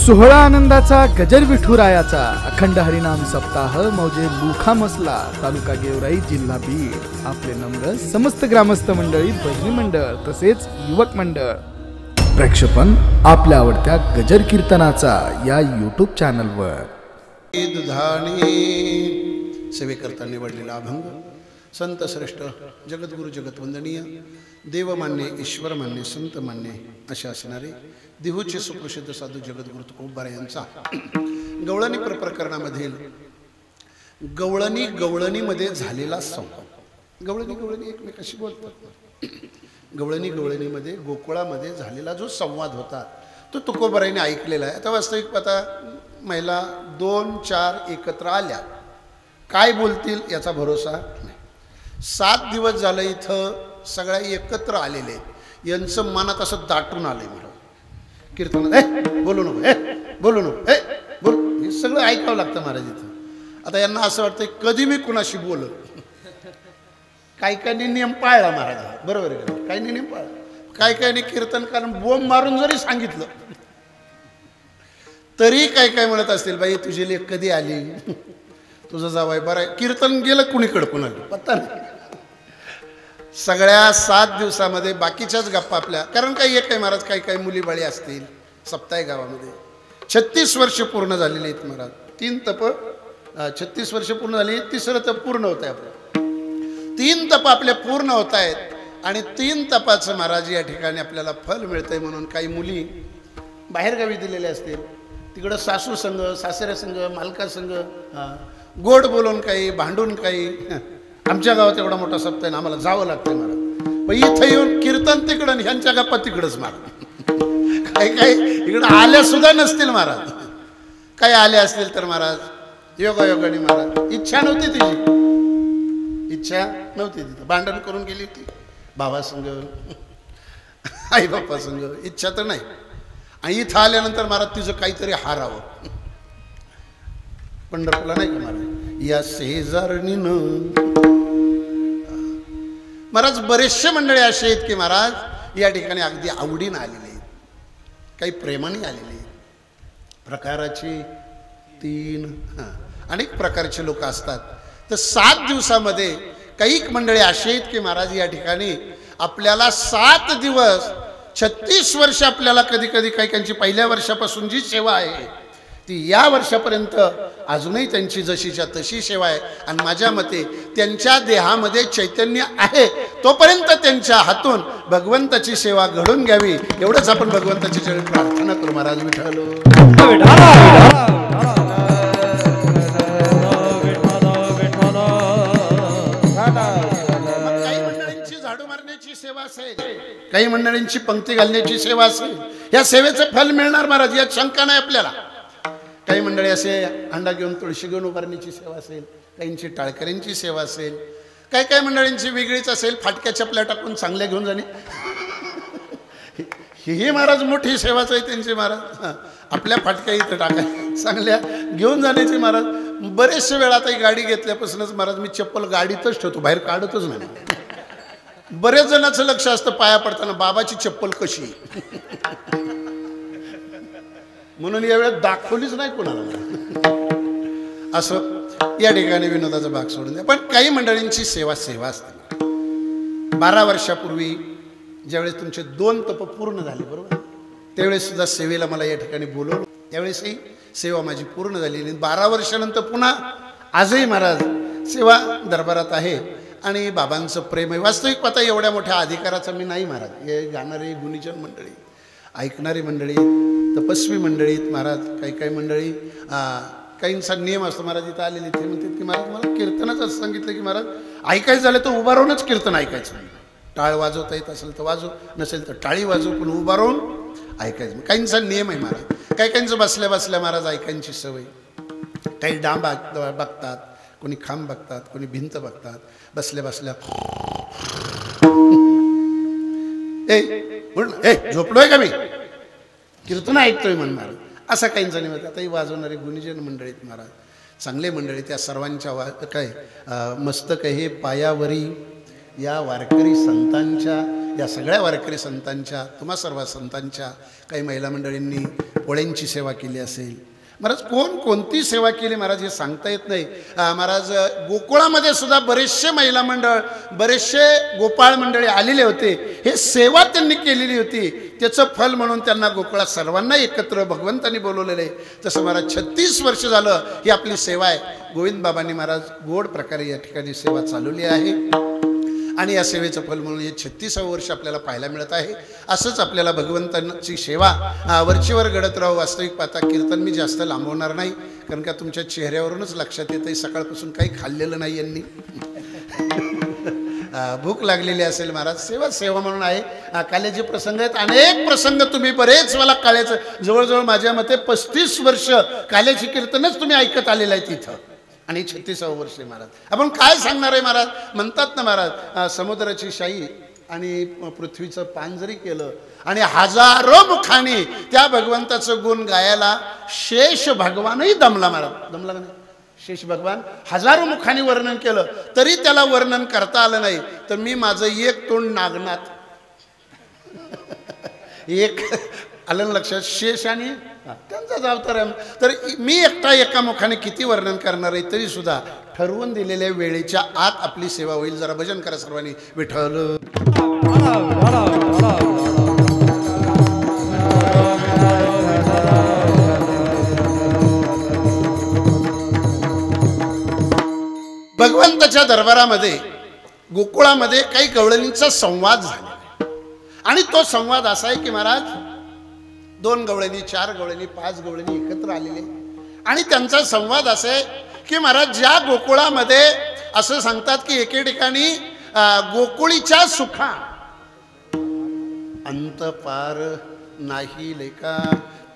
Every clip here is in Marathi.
सोहळा आनंदाचा गजर विठुरायाचा अखंड हरिनाम सप्ताह मौजे लुखामसला तालुका गेवराई जिल्हा बीड। आपले नम्र समस्त ग्रामस्थ मंडळी, भजनी मंडळ तसेच युवक मंडळ प्रक्षेपण आपल्या आवडत्या गजर कीर्तनाचा या यूट्यूब चॅनलवर। सेवेकरता निवडलेला अभंग संत श्रेष्ठ जगद्गुरु जगतवंदनीय देवमान्य ईश्वरमान्य संतमान्य असे असणारे देहूचे सुप्रसिद्ध साधू जगद्गुरु तुकोबा यांचा गवळणी प्रकरणामधील गवळणीमध्ये झालेला संवाद। गवळणी एकमेकाशी बोलतात। गवळणीमध्ये गोकुळामध्ये झालेला जो संवाद होता तो तुकोबारायांनी ऐकलेला आहे। आता वास्तविक पता महिला 2-4 एकत्र आल्या, काय बोलतील याचा भरोसा नाही। 7 दिवस झालं इथं सगळ्या एकत्र आलेले आहेत, यांचं मनात असं दाटून आलंय मला कीर्तनात बोलू नको बोलू नको बोल, हे सगळं ऐकावं लागतं महाराज इथं। आता यांना असं वाटतंय कधी मी कुणाशी बोल। काही नियम पाळला महाराज, बरोबर आहे का? काही नियम पाळला, काही कीर्तन कारण बोंब मारून जरी सांगितलं तरी काय म्हणत असतील, बाई तुझी लेक कधी आली, तुझं जावाय बरं आहे। कीर्तन गेलं कुणीकडं कुणाला पत्ता नाही। सगळ्या 7 दिवसामध्ये बाकीच्याच गप्पा आपल्या, कारण काही एक आहे महाराज, काही मुली बाळी असतील सप्ताह गावामध्ये। 36 वर्ष पूर्ण झालेली आहेत महाराज, 3 तप 36 वर्ष पूर्ण झाली, 3रं तप पूर्ण होत आहे आपलं। 3 तप आपले पूर्ण होत आहेत आणि 3 तपाचं महाराज या ठिकाणी आपल्याला फल मिळतंय म्हणून काही मुली बाहेरगावी दिलेल्या असतील, तिकडं सासू संघ सासऱ्या संघ मालका संघ गोड बोलून काही भांडून काही। आमच्या गावात एवढा मोठा सप्ताह आहे, आम्हाला जावं लागतंय महाराज, पण इथं येऊन कीर्तन तिकडं आणि ह्यांच्या गप्पा तिकडंच महाराज। काही इकडं आल्या सुद्धा नसतील महाराज, काही आल्या असतील तर महाराज योगायोगाने महाराज इच्छा नव्हती तिची, इच्छा नव्हती, तिथं भांडण करून गेली होती भावा संघ आई बाप्पा संघ, इच्छा तर नाही। आणि इथं आल्यानंतर महाराज तिचं काहीतरी हारावं, पंढरपूरला नाही का महाराज या शेजारणीनं। महाराज बरेचसे मंडळी असे आहेत की महाराज या ठिकाणी अगदी आवडीनं आलेले आहेत, काही प्रेमाने आलेले आहेत। प्रकाराची 3 अनेक प्रकारचे लोक असतात। तर 7 दिवसामध्ये काही मंडळी असे आहेत की महाराज या ठिकाणी आपल्याला 7 दिवस 36 वर्ष आपल्याला कधी काही पहिल्या वर्षापासून जी सेवा आहे ती या वर्षापर्यंत अजूनही त्यांची जशीच्या तशी सेवा आहे। आणि माझ्या मते त्यांच्या देहामध्ये चैतन्य आहे तोपर्यंत त्यांच्या हातून भगवंताची सेवा घडून घ्यावी, एवढंच आपण भगवंताची चरणी प्रार्थना करू। महाराज विठ्ठल झाडू मारण्याची सेवा असेल, काही मंडळींची पंक्ती घालण्याची सेवा असेल, या सेवेचं फल मिळणार महाराज, यात शंका नाही आपल्याला। काही मंडळी असे अंडा घेऊन तुळशी घेऊन उभारण्याची सेवा असेल, काहींची टाळकऱ्यांची सेवा असेल, काही मंडळींची वेगळीच असेल, फाटक्या चपल्या टाकून चांगल्या घेऊन जाणे ही महाराज मोठी सेवाच आहे त्यांची महाराज। आपल्या फाटक्या इथं टाकाय चांगल्या घेऊन जाण्याची महाराज। बरेचशे वेळा आता ही गाडी घेतल्यापासूनच महाराज मी चप्पल गाडीतच ठेवतो, बाहेर काढतच नाही। बरेच जणांचं लक्ष असतं पाया पडताना बाबाची चप्पल कशी, म्हणून यावेळेस दाखवलीच नाही कोणाला। असं या ठिकाणी विनोदाचा भाग सोडून द्या। पण काही मंडळींची सेवा असते। 12 वर्षापूर्वी ज्यावेळेस तुमचे 2 तप पूर्ण झाले बरोबर, त्यावेळेस सुद्धा सेवेला मला या ठिकाणी बोलवलं, त्यावेळेसही सेवा माझी पूर्ण झाली। 12 वर्षानंतर पुन्हा आजही महाराज सेवा दरबारात आहे आणि बाबांचं प्रेम आहे। वास्तविक पता एवढ्या मोठ्या अधिकाराचा मी नाही महाराज। हे गाणारे गुणीजन मंडळी, ऐकणारी मंडळी, तपस्वी मंडळीत महाराज, काही मंडळी काहींचा नियम असतो महाराज। इथं आलेले ते म्हणतात की महाराज मला कीर्तनच असं सांगितलं की महाराज ऐकायचं झालं तर उभा राहूनच कीर्तन ऐकायचं, टाळ वाजवता येत असेल तर वाजव, नसेल तर टाळी वाजव, पण उभा राहून ऐकायचं। काहींचा नियम आहे महाराज, काहींचं बसल्या बसल्या महाराज ऐकायची सवय, काही डांब बघतात, कोणी खांब बघतात, कोणी भिंत बघतात, बसल्या बसल्या झोपलोय का मी कीर्तन ऐकतोय म्हणणार, असं काहींचा निमित्त। आताही वाजवणारे गुणीजन मंडळीत महाराज, चांगले मंडळी, त्या सर्वांच्या काय मस्तक हे पायावरी या वारकरी संतांच्या या सगळ्या वारकरी संतांच्या, तुम्हा सर्व संतांच्या, काही महिला मंडळींनी पोळ्यांची सेवा केली असेल. महाराज कोणती सेवा केली महाराज हे सांगता येत नाही. महाराज गोकुळामध्ये सुद्धा बरेचसे महिला मंडळ, बरेचसे गोपाळ मंडळी आलेले होते. हे सेवा त्यांनी केलेली होती, त्याचं फल म्हणून त्यांना गोकुळात सर्वांना एकत्र भगवंतांनी बोलवलेलं आहे. तसं महाराज 36 वर्ष झालं ही आपली सेवा आहे. गोविंद बाबांनी महाराज गोड प्रकारे या ठिकाणी सेवा चालवली आहे आणि या सेवेचं फल म्हणून हे 36वं वर्ष आपल्याला पाहायला मिळत आहे. असंच आपल्याला भगवंतांची सेवा वरचीवर घडत राहू. वास्तविक पाहता कीर्तन मी जास्त लांबवणार नाही, कारण का तुमच्या चेहऱ्यावरूनच लक्षात येतं सकाळपासून काही खाल्लेलं नाही यांनी. भूक लागलेली असेल. महाराज सेवा म्हणून आहे. काल्याचे प्रसंग आहेत, अनेक प्रसंग तुम्ही बरेच मला काल्याचं जवळजवळ माझ्या मते 35 वर्ष काल्याची कीर्तनच तुम्ही ऐकत आलेलं आहे तिथं, आणि 36वं वर्ष आहे महाराज. आपण काय सांगणार आहे महाराज. म्हणतात ना महाराज, समुद्राची शाई आणि पृथ्वीचं पान जरी केलं आणि हजारो मुखाने त्या भगवंताचं गुण गायला शेष भगवानही दमला. महाराज दमला का नाही. शेष भगवान हजारो मुखाने वर्णन केलं तरी त्याला वर्णन करता आलं नाही. तर मी माझं एक तोंड नागनाथ एक आलं लक्षात. शेष आणि त्यांचाच अवतार आहे. तर मी एकटा एका मुखाने किती वर्णन करणार आहे. तरी सुद्धा ठरवून दिलेल्या वेळेच्या आत आपली सेवा होईल. जरा भजन करा सर्वांनी. विठ्ठल भगवंताच्या दरबारामध्ये गोकुळामध्ये काही गवळणींचा संवाद झाला आणि तो संवाद असा आहे की महाराज 2 गवळणी, 4 गवळणी, 5 गवळणी एकत्र आलेले आणि त्यांचा संवाद असा आहे की महाराज ज्या गोकुळामध्ये असं सांगतात की एके ठिकाणी गोकुळीच्या सुखा अंत पार नाही लेका,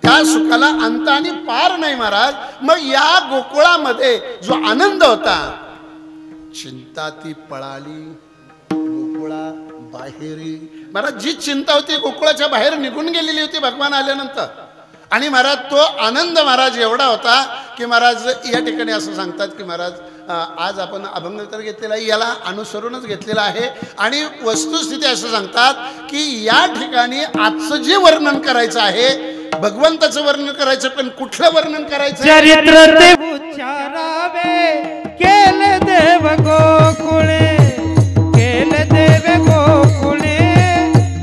त्या सुखाला अंत आणि पार नाही महाराज. मग या गोकुळामध्ये जो आनंद होता, चिंता ती पळाली गोकुळा बाहेरी. महाराज जी चिंता होती गोकुळाच्या बाहेर निघून गेलेली होती भगवान आल्यानंतर. आणि महाराज तो आनंद महाराज एवढा होता की महाराज या ठिकाणी असं सांगतात की महाराज आज आपण अभंग तर घेतलेला आहे, याला अनुसरूनच घेतलेला आहे. आणि वस्तुस्थिती असं सांगतात की या ठिकाणी आजचं जे वर्णन करायचं आहे, भगवंताचं वर्णन करायचं, पण कुठलं वर्णन करायचं. चरित्र ते उच्चारावे केले देव गोकुळे, केले देव गोकुळे,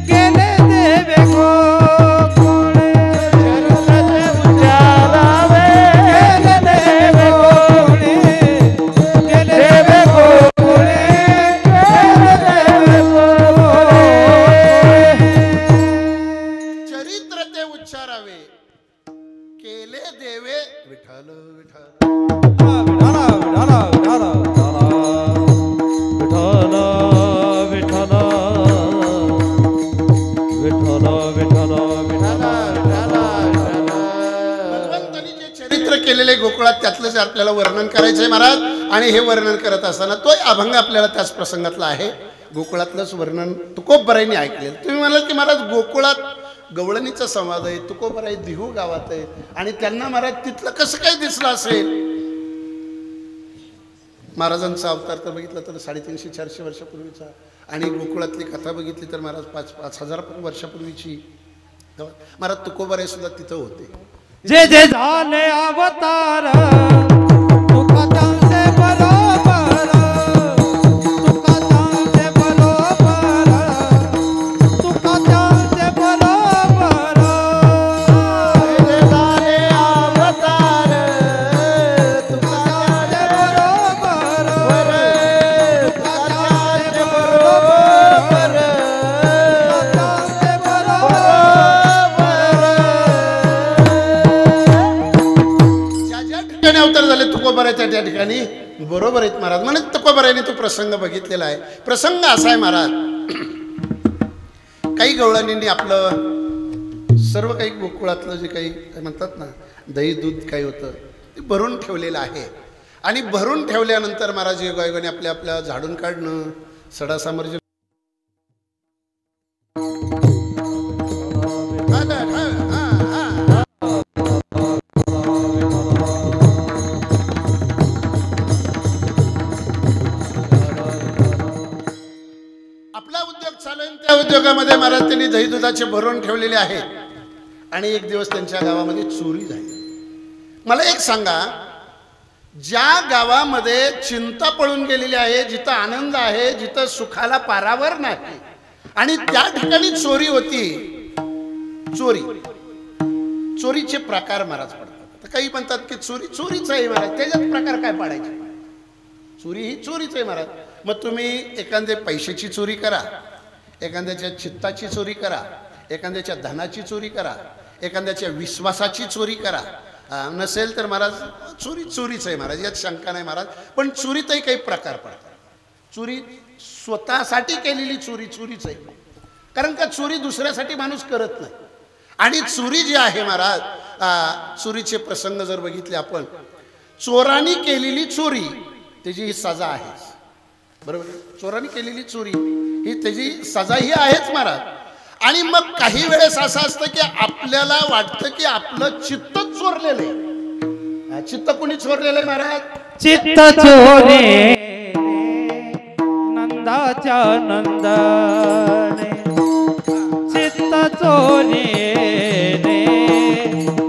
केले देव गोकुळे. चरित्र ते उच्चारावे केले देव गोकुळे, केले देव गोकुळे, केले देव गोकुळे. चरित्र ते उच्चारावे केले देवे विठ्ठल विठ्ठल. भगवंतानी जे चरित्र केलेले गोकुळात त्यातलंच आपल्याला वर्णन करायचं आहे महाराज. आणि हे वर्णन करत असताना तो अभंग आपल्याला त्याच प्रसंगातला आहे. गोकुळातलंच वर्णन तुकोबराईंनी ऐकलेलं. तुम्ही म्हणाल की महाराज गोकुळात गवळणीचा संवाद आहे, तुकोबराई दिहू गावात आहे, आणि त्यांना महाराज तिथलं कसं काय दिसलं असेल. महाराजांचा अवतार तर बघितलं तर 350-400 वर्षापूर्वीचा, आणि गोकुळातली कथा बघितली तर महाराज 5,000 वर्षापूर्वीची. महाराज तुकोबराई सुद्धा तिथं होते. जे जे झाले अवतार तुका त्यांचे बरोबर, तुका त्यांचे बरोबर, तुका त्यांचे बरोबर. जे झाले अवतार तुका त्यांचे बरोबर, तुका त्यांचे बरोबर, तुका त्यांचे बरोबर. अवतार झाले तुकोबरायच्या त्या ठिकाणी बरोबर आहेत महाराज. म्हणजे तुकोबरायने तो प्रसंग बघितलेला आहे. प्रसंग असा आहे महाराज, काही गवळणींनी आपलं सर्व काही गोकुळातलं जे काही म्हणतात ना दही दूध काही होतं ते भरून ठेवलेलं आहे. आणि भरून ठेवल्यानंतर महाराज योगायोगाने आपल्या आपल्या झाडून काढणं, सडा सामर्ज त्यांनी दही दुधाचे भरून ठेवलेले आहेत आणि एक दिवस त्यांच्या गावामध्ये चोरी झाली. मला एक सांगा, ज्या गावामध्ये चिंता पळून गेलेली आहे, जिथं आनंद आहे, जिथं सुखाला पारावर नाही, आणि त्या ठिकाणी चोरी होती. चोरीचे प्रकार महाराज पडतात. काही म्हणतात की चोरी चोरीच आहे महाराज, त्याच्यात प्रकार काय पाडायचे? चोरी ही चोरीच आहे महाराज. मग तुम्ही एखाद्या पैशाची चोरी करा, एखाद्याच्या चित्ताची चोरी करा, एखाद्याच्या धनाची चोरी करा, एखाद्याच्या विश्वासाची चोरी करा, नसेल तर महाराज चोरी चोरीच आहे महाराज, यात शंका नाही महाराज. पण चोरीतही काही प्रकार पडतात. चोरी स्वतःसाठी केलेली चोरी चोरीच आहे, कारण का चोरी दुसऱ्यासाठी माणूस करत नाही. आणि चोरी जी आहे महाराज, चोरीचे प्रसंग जर बघितले आपण, चोरांनी केलेली चोरी त्याची ही सजा आहे, बरोबर? चोरांनी केलेली चोरी ही त्याची सजा ही आहेच महाराज. आणि मग काही वेळेस असं असतं की आपल्याला वाटतं की आपलं चित्तच चोरलेलं आहे. चित्त कोणी चोरलेलं आहे महाराज? चित्त चोरे नंदाच्या नंदने, चित्त चोरे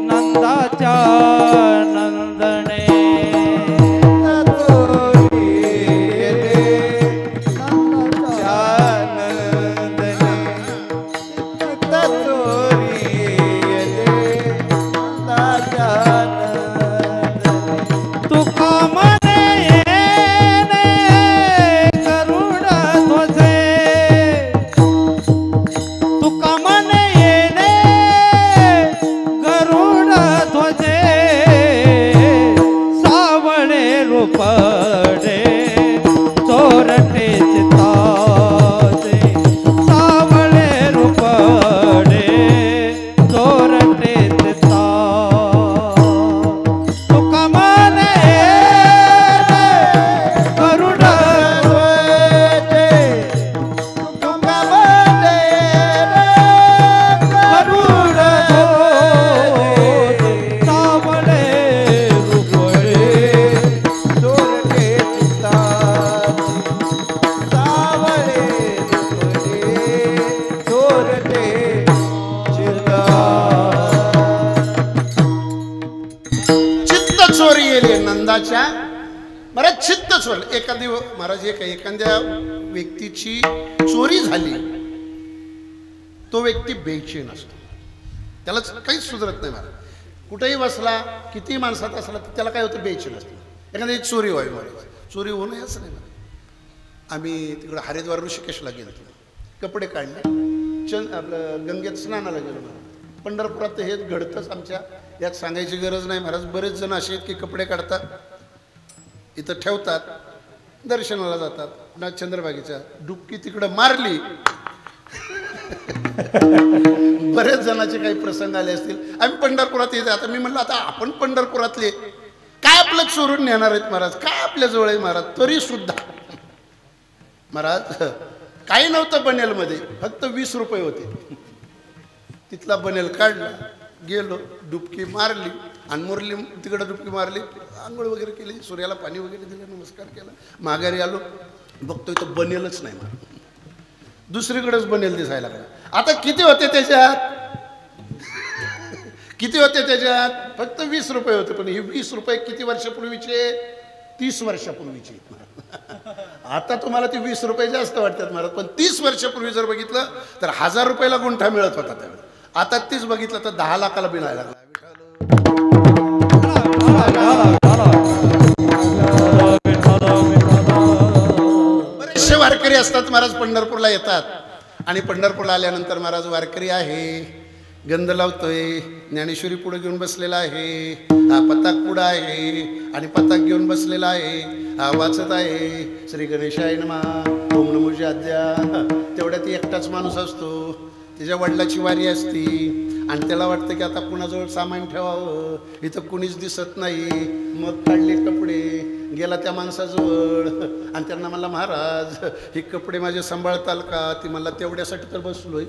नंदाच्या नंदने. महाराज चित्त चोर. महाराज एखाद्या व्यक्तीची चोरी झाली, तो व्यक्ती बेचैन असतो, त्याला काहीच सुधरत नाही महाराज. कुठेही बसला, किती माणसात असला, तर त्याला काय होतं? बेचैन असतं. एखाद्याची चोरी व्हावी महाराज, चोरी होऊ नये असं नाही महाराज. आम्ही तिकडं हरिद्वार ऋषिकेशला गेलो, कपडे काढले, आपलं गंगेत स्नानाला गेलो महाराज. पंढरपुरात हेच घडतंच आमच्या, यात सांगायची गरज नाही महाराज. बरेच जण असे आहेत की कपडे काढतात, इथं ठेवतात, दर्शनाला जातात, पुन्हा चंद्रभागेच्या डुबकी तिकडं मारली. बरेच जणांचे काही प्रसंग आले असतील. आम्ही पंढरपुरात येते. आता मी म्हणलं, आता आपण पंढरपुरातले काय आपलं चोरून नेणार आहेत महाराज, काय आपल्या जवळ आहे महाराज? तरी सुद्धा महाराज काही नव्हतं बनेलमध्ये, फक्त 20 रुपये होते. तिथला बनेल काढला, गेलो, डुबकी मारली आणि मुरली, तिकडं डुबकी मारली, आंघोळ वगैरे केली, सूर्याला पाणी वगैरे दिलं, नमस्कार केला, माघारी आलो, बघतोय तो बनेलच नाही मला, दुसरीकडेच बनेल दिसायला लागला. आता किती होते त्याच्यात? किती होते त्याच्यात? फक्त 20 रुपये होते. पण हे 20 रुपये किती वर्षापूर्वीचे? 30 वर्षापूर्वीचे. आता तुम्हाला ती 20 रुपये जास्त वाटतात महाराज, पण 30 वर्षापूर्वी जर बघितलं तर 1000 रुपयाला गुंठा मिळत होता त्यावेळेस. आता तीच बघितलं तर 10 लाखाला मिळायला लागला. बरेचसे वारकरी असतात महाराज, पंढरपूरला येतात आणि पंढरपूरला आल्यानंतर महाराज वारकरी आहे, गंध लावतोय, ज्ञानेश्वरी पुढे घेऊन बसलेला आहे, हा पताक पुढं आहे आणि पताक घेऊन बसलेला आहे, हा वाचत आहे श्री गणेशाय नमः, ओम नमो आद्या. तेवढ्यात एकटाच माणूस असतो, त्याच्या वडिलाची वारी असती आणि त्याला वाटतं की आता कुणाजवळ सामान ठेवावं, इथं कुणीच दिसत नाही. मग काढले कपडे, गेला त्या माणसाजवळ आणि त्यांना म्हणला, महाराज हे कपडे माझे सांभाळताल का? ती म्हणला, तेवढ्यासाठी तर बसलोय.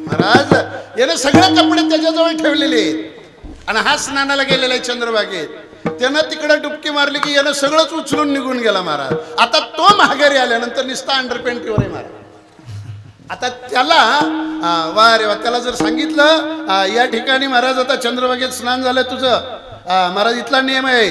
महाराज याने सगळे कपडे त्याच्याजवळ ठेवलेले आहेत आणि हा स्नानाला गेलेला आहे चंद्रभागेत. त्यानं तिकडे डुबकी मारली की यानं सगळंच उचलून निघून गेला महाराज. आता तो माघारी आल्यानंतर नुसता अंडरपॅन्टीवर आहे महाराज. आता त्याला वा रे वा, त्याला जर सांगितलं या ठिकाणी महाराज आता चंद्रभागेत स्नान झालं तुझं, महाराज इथला नियम आहे,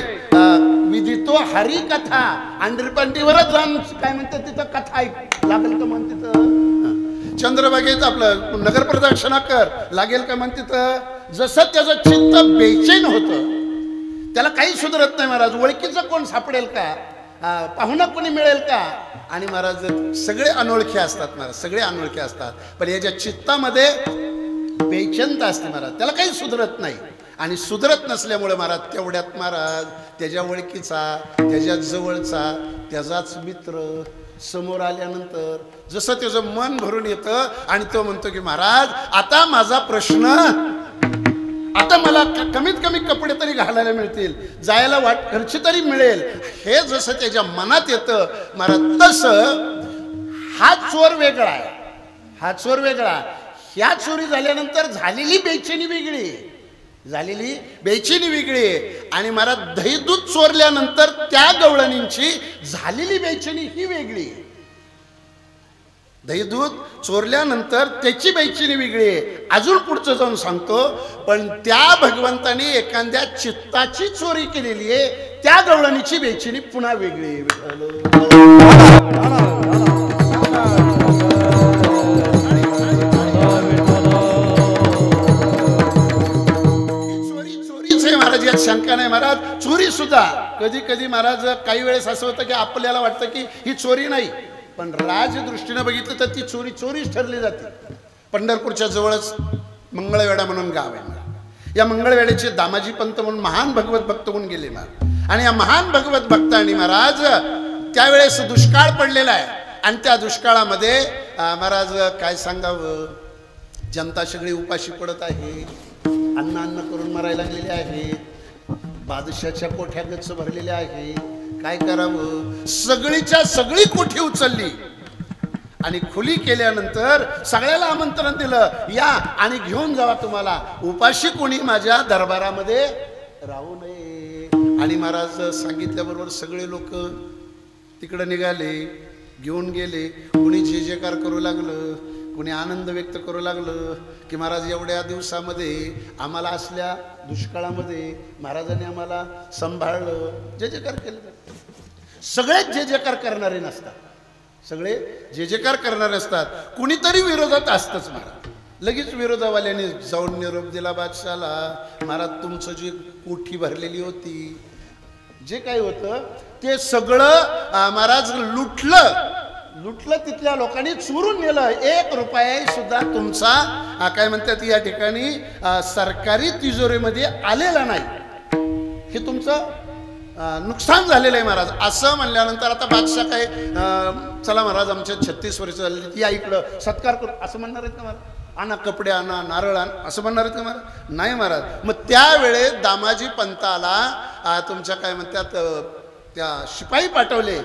विधितो हरी कथा, अंडरपंटीवरच जाऊन काय म्हणतात तिथं कथा ऐक लागेल का म्हण तिथं, चंद्रभागेत आपलं नगर प्रदक्षिणा कर लागेल का म्हण तिथं. जसं त्याचं चित्त बेचैन होतं, त्याला काही सुधरत नाही महाराज, ओळखीचं कोण सापडेल का, पाहुणा कोणी मिळेल का, आणि महाराज सगळे अनोळखी असतात महाराज, सगळे अनोळखी असतात, पण याच्या चित्तामध्ये बेचैनता असते महाराज, त्याला काही सुधरत नाही. आणि सुधरत नसल्यामुळे महाराज तेवढ्यात महाराज त्याच्या ओळखीचा, त्याच्या जवळचा, त्याचाच मित्र समोर आल्यानंतर जसं त्याचं मन भरून येतं आणि तो म्हणतो की महाराज आता माझा प्रश्न, आता मला कमीत कमी कपडे तरी घालायला मिळतील, जायला वाट खर्च तरी मिळेल, हे जसं त्याच्या मनात येतं महाराज, तसं हा चोर वेगळा आहे, हा चोर वेगळा. ह्या चोरी झाल्यानंतर झालेली बेचैनी वेगळी, झालेली बेचैनी वेगळी. आणि महाराज दही दूध चोरल्यानंतर त्या गवळणींची झालेली बेचैनी ही वेगळी. दही दूध चोरल्यानंतर त्याची बेचैनी वेगळी आहे. अजून पुढचं जाऊन सांगतो, पण त्या भगवंताने एखाद्या चित्ताची चोरी केलेली आहे, त्या गवळणीची बेचैनी पुन्हा वेगळी आहे. महाराज यात शंका नाही महाराज. चोरी सुद्धा कधी कधी महाराज काही वेळेस असं होतं की आपल्याला वाटतं की ही चोरी नाही, पण राजदृष्टीनं बघितलं तर ती चोरी चोरीच ठरली जाते. पंढरपूरच्या जवळच मंगळवेढा म्हणून गाव आहे. या मंगळवेढ्याचे दामाजी पंत म्हणून महान भगवत भक्त होऊन गेले महाराज. आणि या महान भगवत भक्तांनी महाराज त्यावेळेस दुष्काळ पडलेला आहे, आणि त्या दुष्काळामध्ये महाराज काय सांगावं, जनता सगळी उपाशी पडत आहे, अन्न अन्न करून मरायला लागलेले आहेत, बादशाच्या कोठ्या गच्च भरलेल्या आहे, काय करावं, सगळीच्या सगळी कोठी उचलली आणि खुली केल्यानंतर सगळ्याला आमंत्रण दिलं, या आणि घेऊन जावा तुम्हाला, उपाशी कोणी माझ्या दरबारामध्ये राहू नये. आणि महाराज सांगितल्याबरोबर सगळे लोक तिकडे निघाले, घेऊन गेले. कोणी जे जयकार करू लागलं, कोणी आनंद व्यक्त करू लागलं की महाराज एवढ्या दिवसामध्ये आम्हाला असल्या दुष्काळामध्ये महाराजांनी आम्हाला सांभाळलं, जय जयकार केलं. सगळेच जय जयकार करणारे नसतात, सगळे जय जयकार करणारे असतात, कुणीतरी विरोधात असतंच महाराज. लगेच विरोधावाल्याने जाऊन निरोप दिला बादशाला, महाराज तुमचं जी कोठी भरलेली होती, जे काही होतं ते सगळं महाराज लुटलं तिथल्या लोकांनी, चोरून नेलं. 1 रुपया सुद्धा तुमचा काय म्हणतात या ठिकाणी सरकारी तिजोरीमध्ये आलेला नाही, हे तुमचं नुकसान झालेलं आहे महाराज. असं म्हणल्यानंतर आता बादशाह काय, चला महाराज आमच्या 36 वर्ष झाली, या इकडं सत्कार करू असं म्हणणार आहेत का महाराज, आणा कपडे आणा, नारळ आण असं म्हणणार आहेत का महाराज, नाही महाराज. मग त्यावेळेस दामाजी पंताला तुमच्या काय म्हणतात त्या शिपाई पाठवले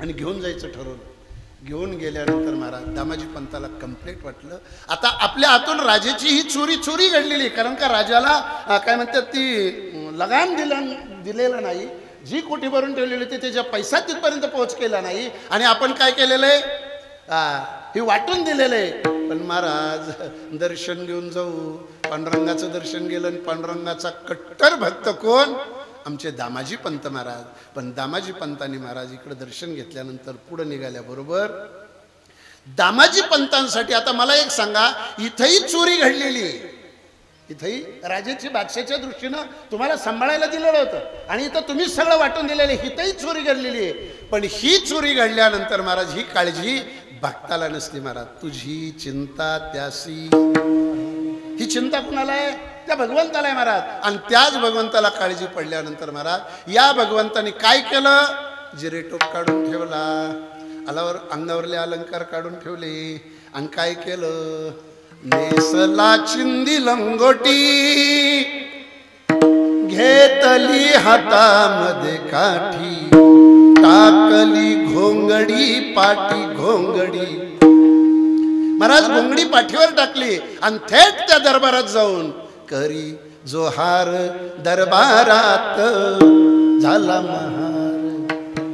आणि घेऊन जायचं ठरवलं. घेऊन गेल्यानंतर महाराज दामाजी पंताला कंप्लेंट वाटलं, आता आपल्या हातून राजाची ही चोरी घडलेली, कारण का राजाला काय म्हणतात ती लगान दिलेलं नाही, जी कोठी भरून ठेवलेली होती त्याच्या पैसा तिथपर्यंत पोहोच केला नाही, आणि आपण काय केलेलं आहे, हे वाटून दिलेलं आहे. पण महाराज दर्शन घेऊन जाऊ, पांडुरंगाचं दर्शन गेलं, आणि पांडुरंगाचा कट्टर भक्त कोण, आमचे दामाजी पंत महाराज. पण दामाजी पंतांनी महाराज इकडे दर्शन घेतल्यानंतर पुढे निघाल्याबरोबर दामाजी पंतांसाठी, आता मला एक सांगा, इथंही चोरी घडलेली आहे, इथंही राजाची बादशाच्या दृष्टीनं तुम्हाला सांभाळायला दिलेलं होतं, आणि इथं तुम्हीच सगळं वाटून दिलेलं आहे, इथंही चोरी घडलेली आहे. पण ही चोरी घडल्यानंतर महाराज ही काळजी भक्ताला नसते महाराज. तुझी चिंता त्यासी, ही चिंता कुणाला आहे, त्या भगवंताला आहे महाराज. आणि त्याच भगवंताला काळजी पडल्यानंतर महाराज या भगवंताने काय केलं, जिरेटोप काढून ठेवला, अंगावरले अलंकार काढून ठेवले, आणि काय केलं, नेसला चिंदी लंगोटी, घेतली हातामध्ये काठी, टाकली घोंगडी पाठी घोंगडी. महाराज घोंगडी पाठीवर टाकली आणि थेट त्या दरबारात जाऊन करी जोहार दरबारात, झाला महार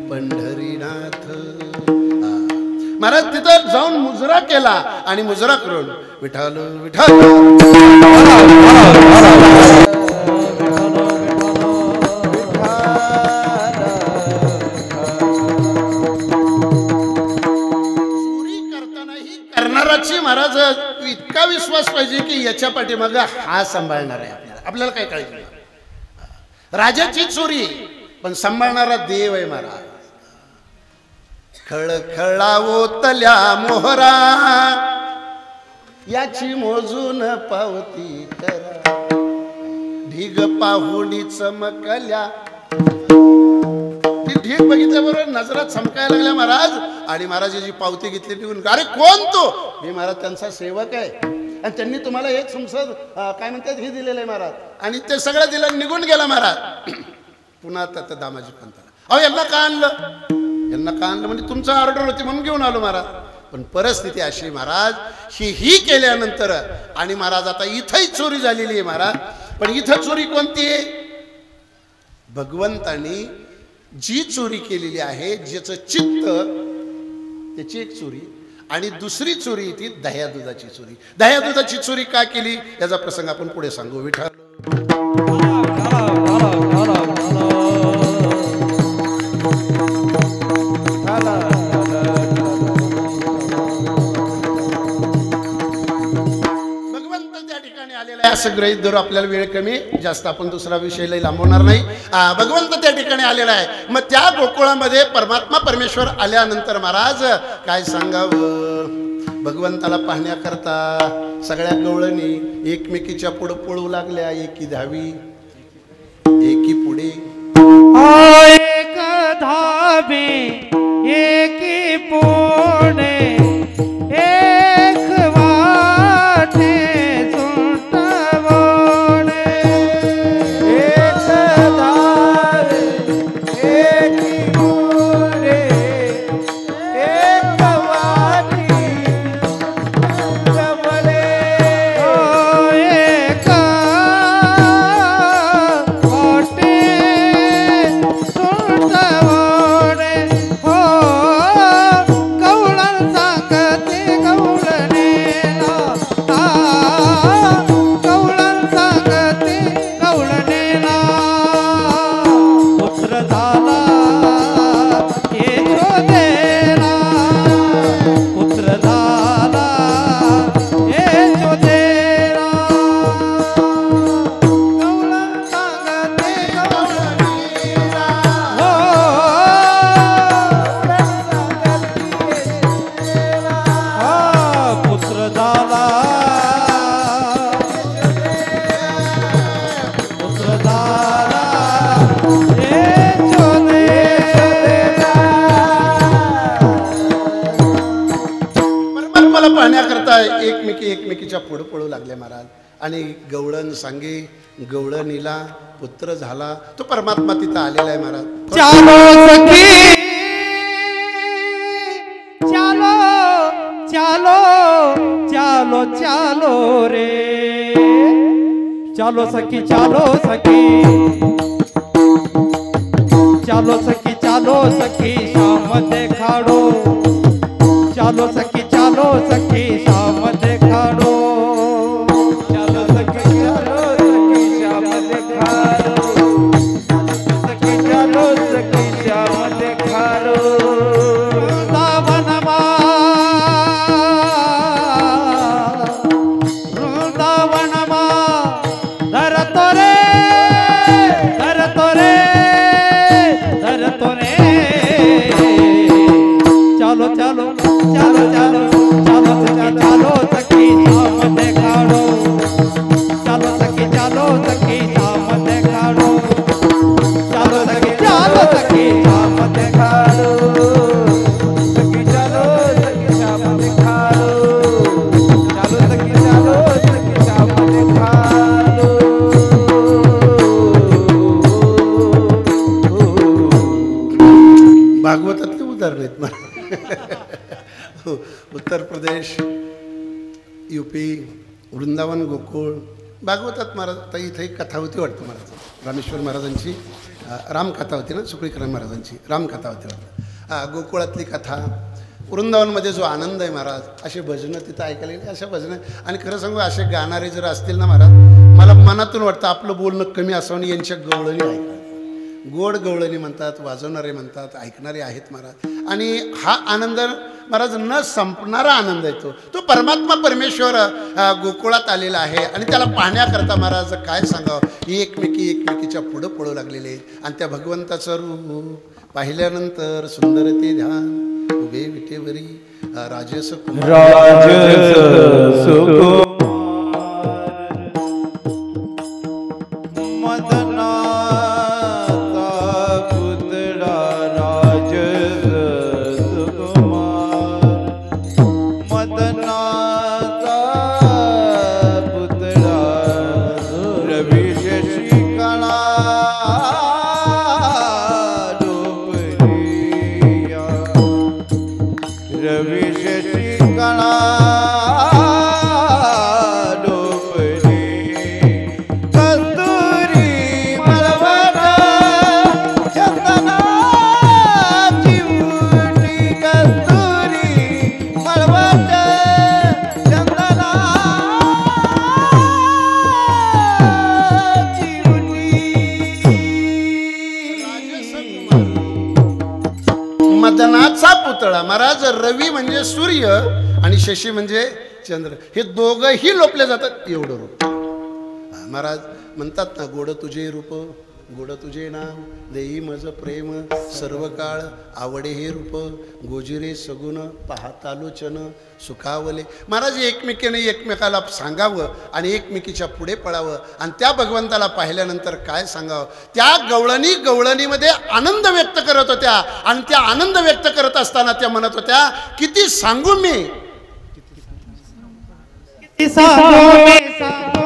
पंढरीनाथ. महाराज तिथं जाऊन मुजरा केला आणि मुजरा करून विठ्ठल विठ्ठल करणाराची महाराज इतका विश्वास पाहिजे की याच्या पाठीमागे हा सांभाळणार आहे. आपल्याला काय काळजी नाही. राजाची चोरी पण सांभाळणारा देव आहे महाराज. खळखळावो तल्या मोहरा याची मोजून पावती करा. ढीग पाहुणी चमकल्या ती ढीग बघितल्याबरोबर नजरात चमकायला लागल्या महाराज. आणि महाराजाची पावती घेतली निघून. अरे कोण तो? मी महाराज त्यांचा सेवक आहे आणि त्यांनी तुम्हाला एक संसद काय म्हणतात हे दिलेलं आहे महाराज. आणि ते सगळं दिलं निघून गेला महाराज. पुन्हा त्या दामाजी पंताला अहो यांना का आणलं? यांना का आणलं म्हणजे तुमचा ऑर्डर होती म्हणून घेऊन आलो महाराज. पण परिस्थिती अशी महाराज ही केल्यानंतर आणि महाराज आता इथंही चोरी झालेली आहे महाराज. पण इथं चोरी कोणती आहे? भगवंतानी जी चोरी केलेली आहे ज्याचं चित्त त्याची एक चोरी. आणि दुसरी चोरी ती दह्या दुधाची चोरी. दह्या दुधाची चोरी का केली याचा प्रसंग आपण पुढे सांगू. विठ्ठल असं गृहीत धरू. आपल्याला वेळ कमी जास्त आपण दुसरा विषय लई लांबवणार नाही. भगवंत त्या ठिकाणी आलेला आहे. मग त्या गोकुळामध्ये परमात्मा परमेश्वर आल्यानंतर महाराज काय सांगावं. भगवंताला पाहण्याकरता सगळ्या गवळणी एकमेकीच्या पुढे पळू लागल्या. एकी धावी एकी पुढे एक धाबी एकी पुढे एक वाटे एकमेकीच्या पुढे पळू लागले महाराज. आणि गवळण सांगे गवळणीला पुत्र झाला. तो परमात्मा तिथं आलेला आहे महाराज. चालो सखी चालो चालो चालो चालो रे चालो सखी चालो सखी चालो सखी चालो सखी शाम देखाडो. चालो सखी चालो सखी शाम देखाडो. चालो सखी चालो सखी शाम देखाडो. सखी चालो सखी शाम देखाडो. वृंदावनमा वृंदावनमा धरतो रे धरतो रे धरतो रे. चालो चालो चालो चालो चालो सखी शाम देखाडो. चालो सखी चालो सखी शाम देखाडो. चालो सखी चालो सखी शाम देखाडो. सखी चालो सखी शाम देखाडो. चालो सखी चालो सखी शाम देखाडो. भागवतातले उदाहरण आहेत मला. उत्तर प्रदेश यूपी वृंदावन गोकुळ भागवतात महाराज. तर इथे एक कथा होती वाटतं महाराज रामेश्वर महाराजांची. रामकथा होती ना सुकळीकरण महाराजांची रामकथा होती वाटतं. गोकुळातली कथा. वृंदावनमध्ये जो आनंद आहे महाराज, असे भजनं तिथं ऐकायला गेले, अशा भजनं. आणि खरं सांगू, असे गाणारे जर असतील ना महाराज, मला मनातून वाटतं आपलं बोलणं कमी असावं आणि यांच्या गवळणी ऐकायला. गोड गवळणी म्हणतात, वाजवणारे म्हणतात, ऐकणारे आहेत महाराज. आणि हा आनंद महाराज न संपणारा आनंद आहे. तो परमात्मा परमेश्वर गोकुळात आलेला आहे आणि त्याला पाहण्याकरता महाराज काय सांगावं, एकमेकीच्या पुढं पळू लागलेले. आणि त्या भगवंताचं रूप पाहिल्यानंतर सुंदर ते ध्यान उभे विटेवरी राजस मदनाचा पुतळा. महाराज रवी म्हणजे सूर्य आणि शशी म्हणजे चंद्र, हे दोघंही लोपले जातात एवढं रूप. महाराज म्हणतात ना, गोड तुझे रूप गोड तुझे नाम देई मज प्रेम सर्व काळ आवडे हे रूप गोजिरे सगुण पाहतालोचन सुखावले. महाराज एकमेकीने एकमेकाला सांगावं आणि एकमेकीच्या पुढे पळावं आणि त्या भगवंताला पाहिल्यानंतर काय सांगावं. त्या गवळणीमध्ये आनंद व्यक्त करत होत्या आणि त्या आनंद व्यक्त करत असताना त्या म्हणत होत्या, किती सांगू मी, किती सांगू मी, सांगू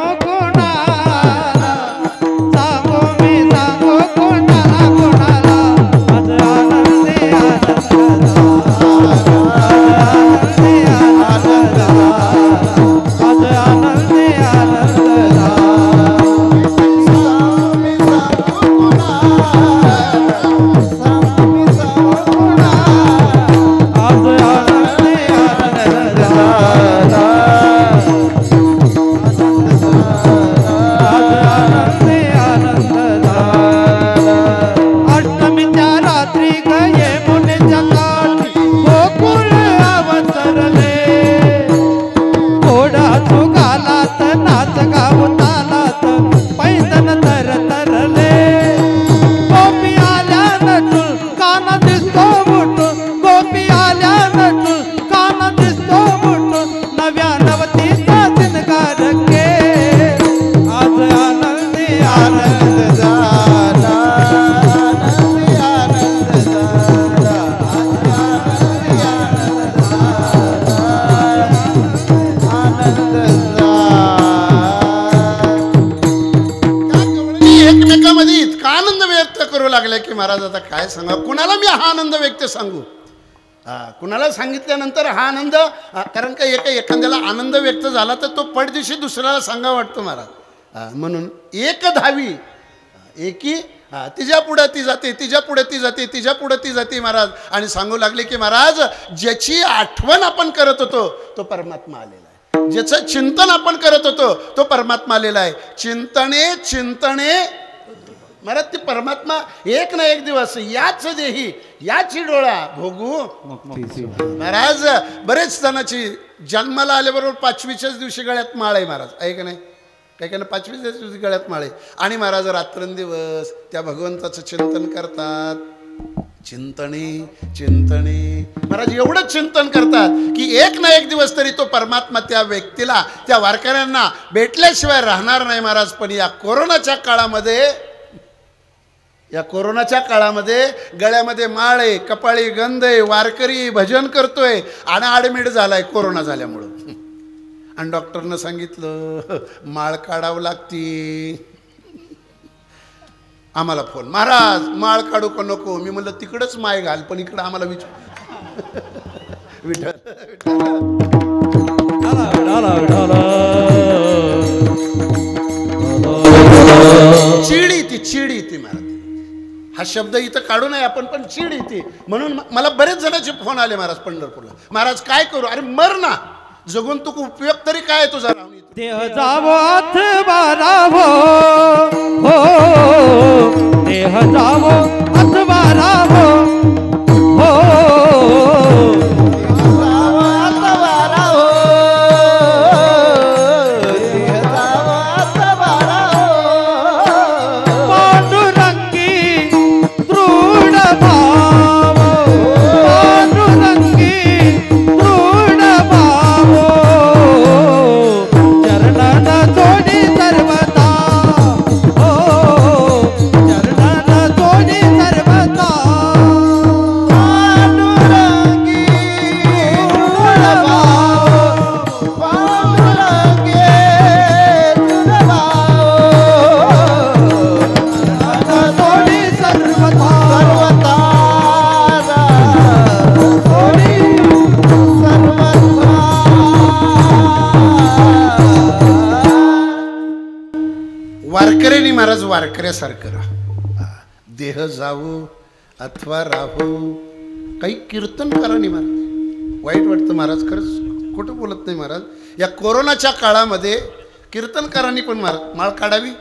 की महाराज आता काय सांगा, कुणाला मी हा आनंद व्यक्त सांगू. कुणाला सांगितल्यानंतर हा आनंद, कारण का एखाद्याला आनंद व्यक्त झाला तर तो पडदिशी दुसऱ्याला सांगा वाटतो महाराज. म्हणून एक धावी एकी तिच्या पुढे ती जाते, तिच्या पुढे ती जाते, तिच्या पुढे ती जाते महाराज. आणि सांगू लागले की महाराज, ज्याची आठवण आपण करत होतो तो परमात्मा आलेला आहे, ज्याचं चिंतन आपण करत होतो तो परमात्मा आलेला आहे. चिंतने चिंतने महाराज, ती परमात्मा एक ना एक दिवस याच देही याची डोळा भोगू महाराज. बरेच जणांची जन्माला आल्याबरोबर 5वीच्याच दिवशी गळ्यात माळ आहे महाराज, आहे का नाही, काही काही 5वीच्याच दिवशी गळ्यात माळ आहे. आणि महाराज रात्रंदिवस त्या भगवंताचं चिंतन करतात. चिंतने चिंतने महाराज एवढं चिंतन करतात की एक ना एक दिवस तरी तो परमात्मा त्या व्यक्तीला, त्या वारकऱ्यांना भेटल्याशिवाय राहणार नाही महाराज. पण या कोरोनाच्या काळामध्ये गळ्यामध्ये माळ आहे, कपाळी गंध आहे, वारकरी भजन करतोय आणि आडमिड झालाय कोरोना झाल्यामुळं. आणि डॉक्टरनं सांगितलं माळ काढावं लागती. आम्हाला फोन, महाराज माळ काढू का नको. मी म्हणलं तिकडंच माय घाल, पण इकडं आम्हाला विठ्ठल चिडी ती महाराज. हा शब्द इथं काढू नये आपण, पण चीड येते. म्हणून मला बरेच जणांचे फोन आले महाराज पंढरपूरला, महाराज काय करू? अरे मर ना, जगून तू उपयोग तरी काय तुझा? देह जावो अथवा राहो, हो देह जावो अथवा राहो, हो वारकऱ्यांनी महाराज वारकऱ्यासारखं राहा. देह जावो अथवा राहो. काही कीर्तनकारांनी महाराज, वाईट वाटतं महाराज, खरंच खोटं बोलत नाही महाराज, या कोरोनाच्या काळामध्ये कीर्तनकारांनी पण माळ काढावी.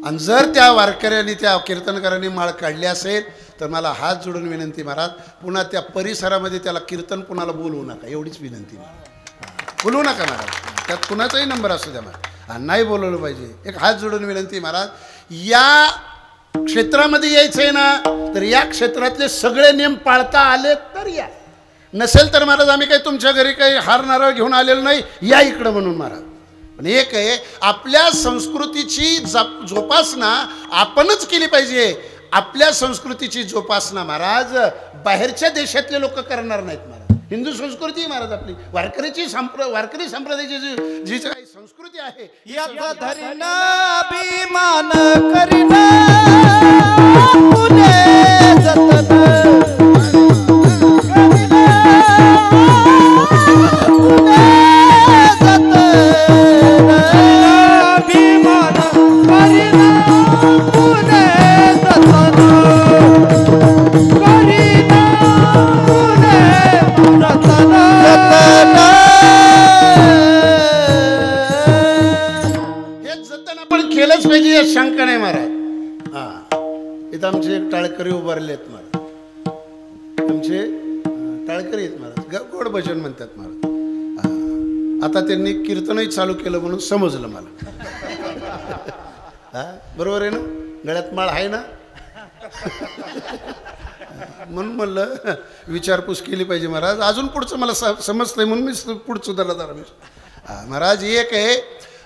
आणि जर त्या वारकऱ्यांनी त्या कीर्तनकारांनी माळ काढली असेल तर मला हात जोडून विनंती महाराज, पुन्हा त्या परिसरामध्ये त्याला कीर्तन कुणाला बोलवू नका, एवढीच विनंती महाराज. बोलवू नका महाराज, त्यात कुणाचाही नंबर असू द्या महाराज, नाही बोलवलं पाहिजे. एक हात जोडून विनंती महाराज, या क्षेत्रामध्ये यायचं आहे ना तर या क्षेत्रातले सगळे नियम पाळता आले तर या, नसेल तर महाराज आम्ही काही तुमच्या घरी काही हार नारळ घेऊन आलेलो नाही, या इकडं म्हणून महाराज. पण एक आहे, आपल्या संस्कृतीची जोपासना आपणच केली पाहिजे. आपल्या संस्कृतीची जोपासना महाराज बाहेरच्या देशातले लोक करणार नाहीत महाराज. हिंदू संस्कृती महाराज आपली, वारकरी संप्रदायाची जी काही संस्कृती आहे, याचा धरणा अभिमान करीना तुले जतन केलंच पाहिजे, या शंका नाही महाराज. हा, इथं आमचे एक टाळकरी उभारले आहेत महाराज, आमचे टाळकरी आहेत महाराज, गोड भजन म्हणतात महाराज. आता त्यांनी कीर्तनही चालू केलं म्हणून समजलं मला. हा बरोबर आहे ना, गळ्यात माळ आहे ना, म्हणून म्हणलं विचारपूस केली पाहिजे महाराज. अजून पुढचं मला समजतंय म्हणून मी पुढचं त्याला जरा महाराज. एक आहे,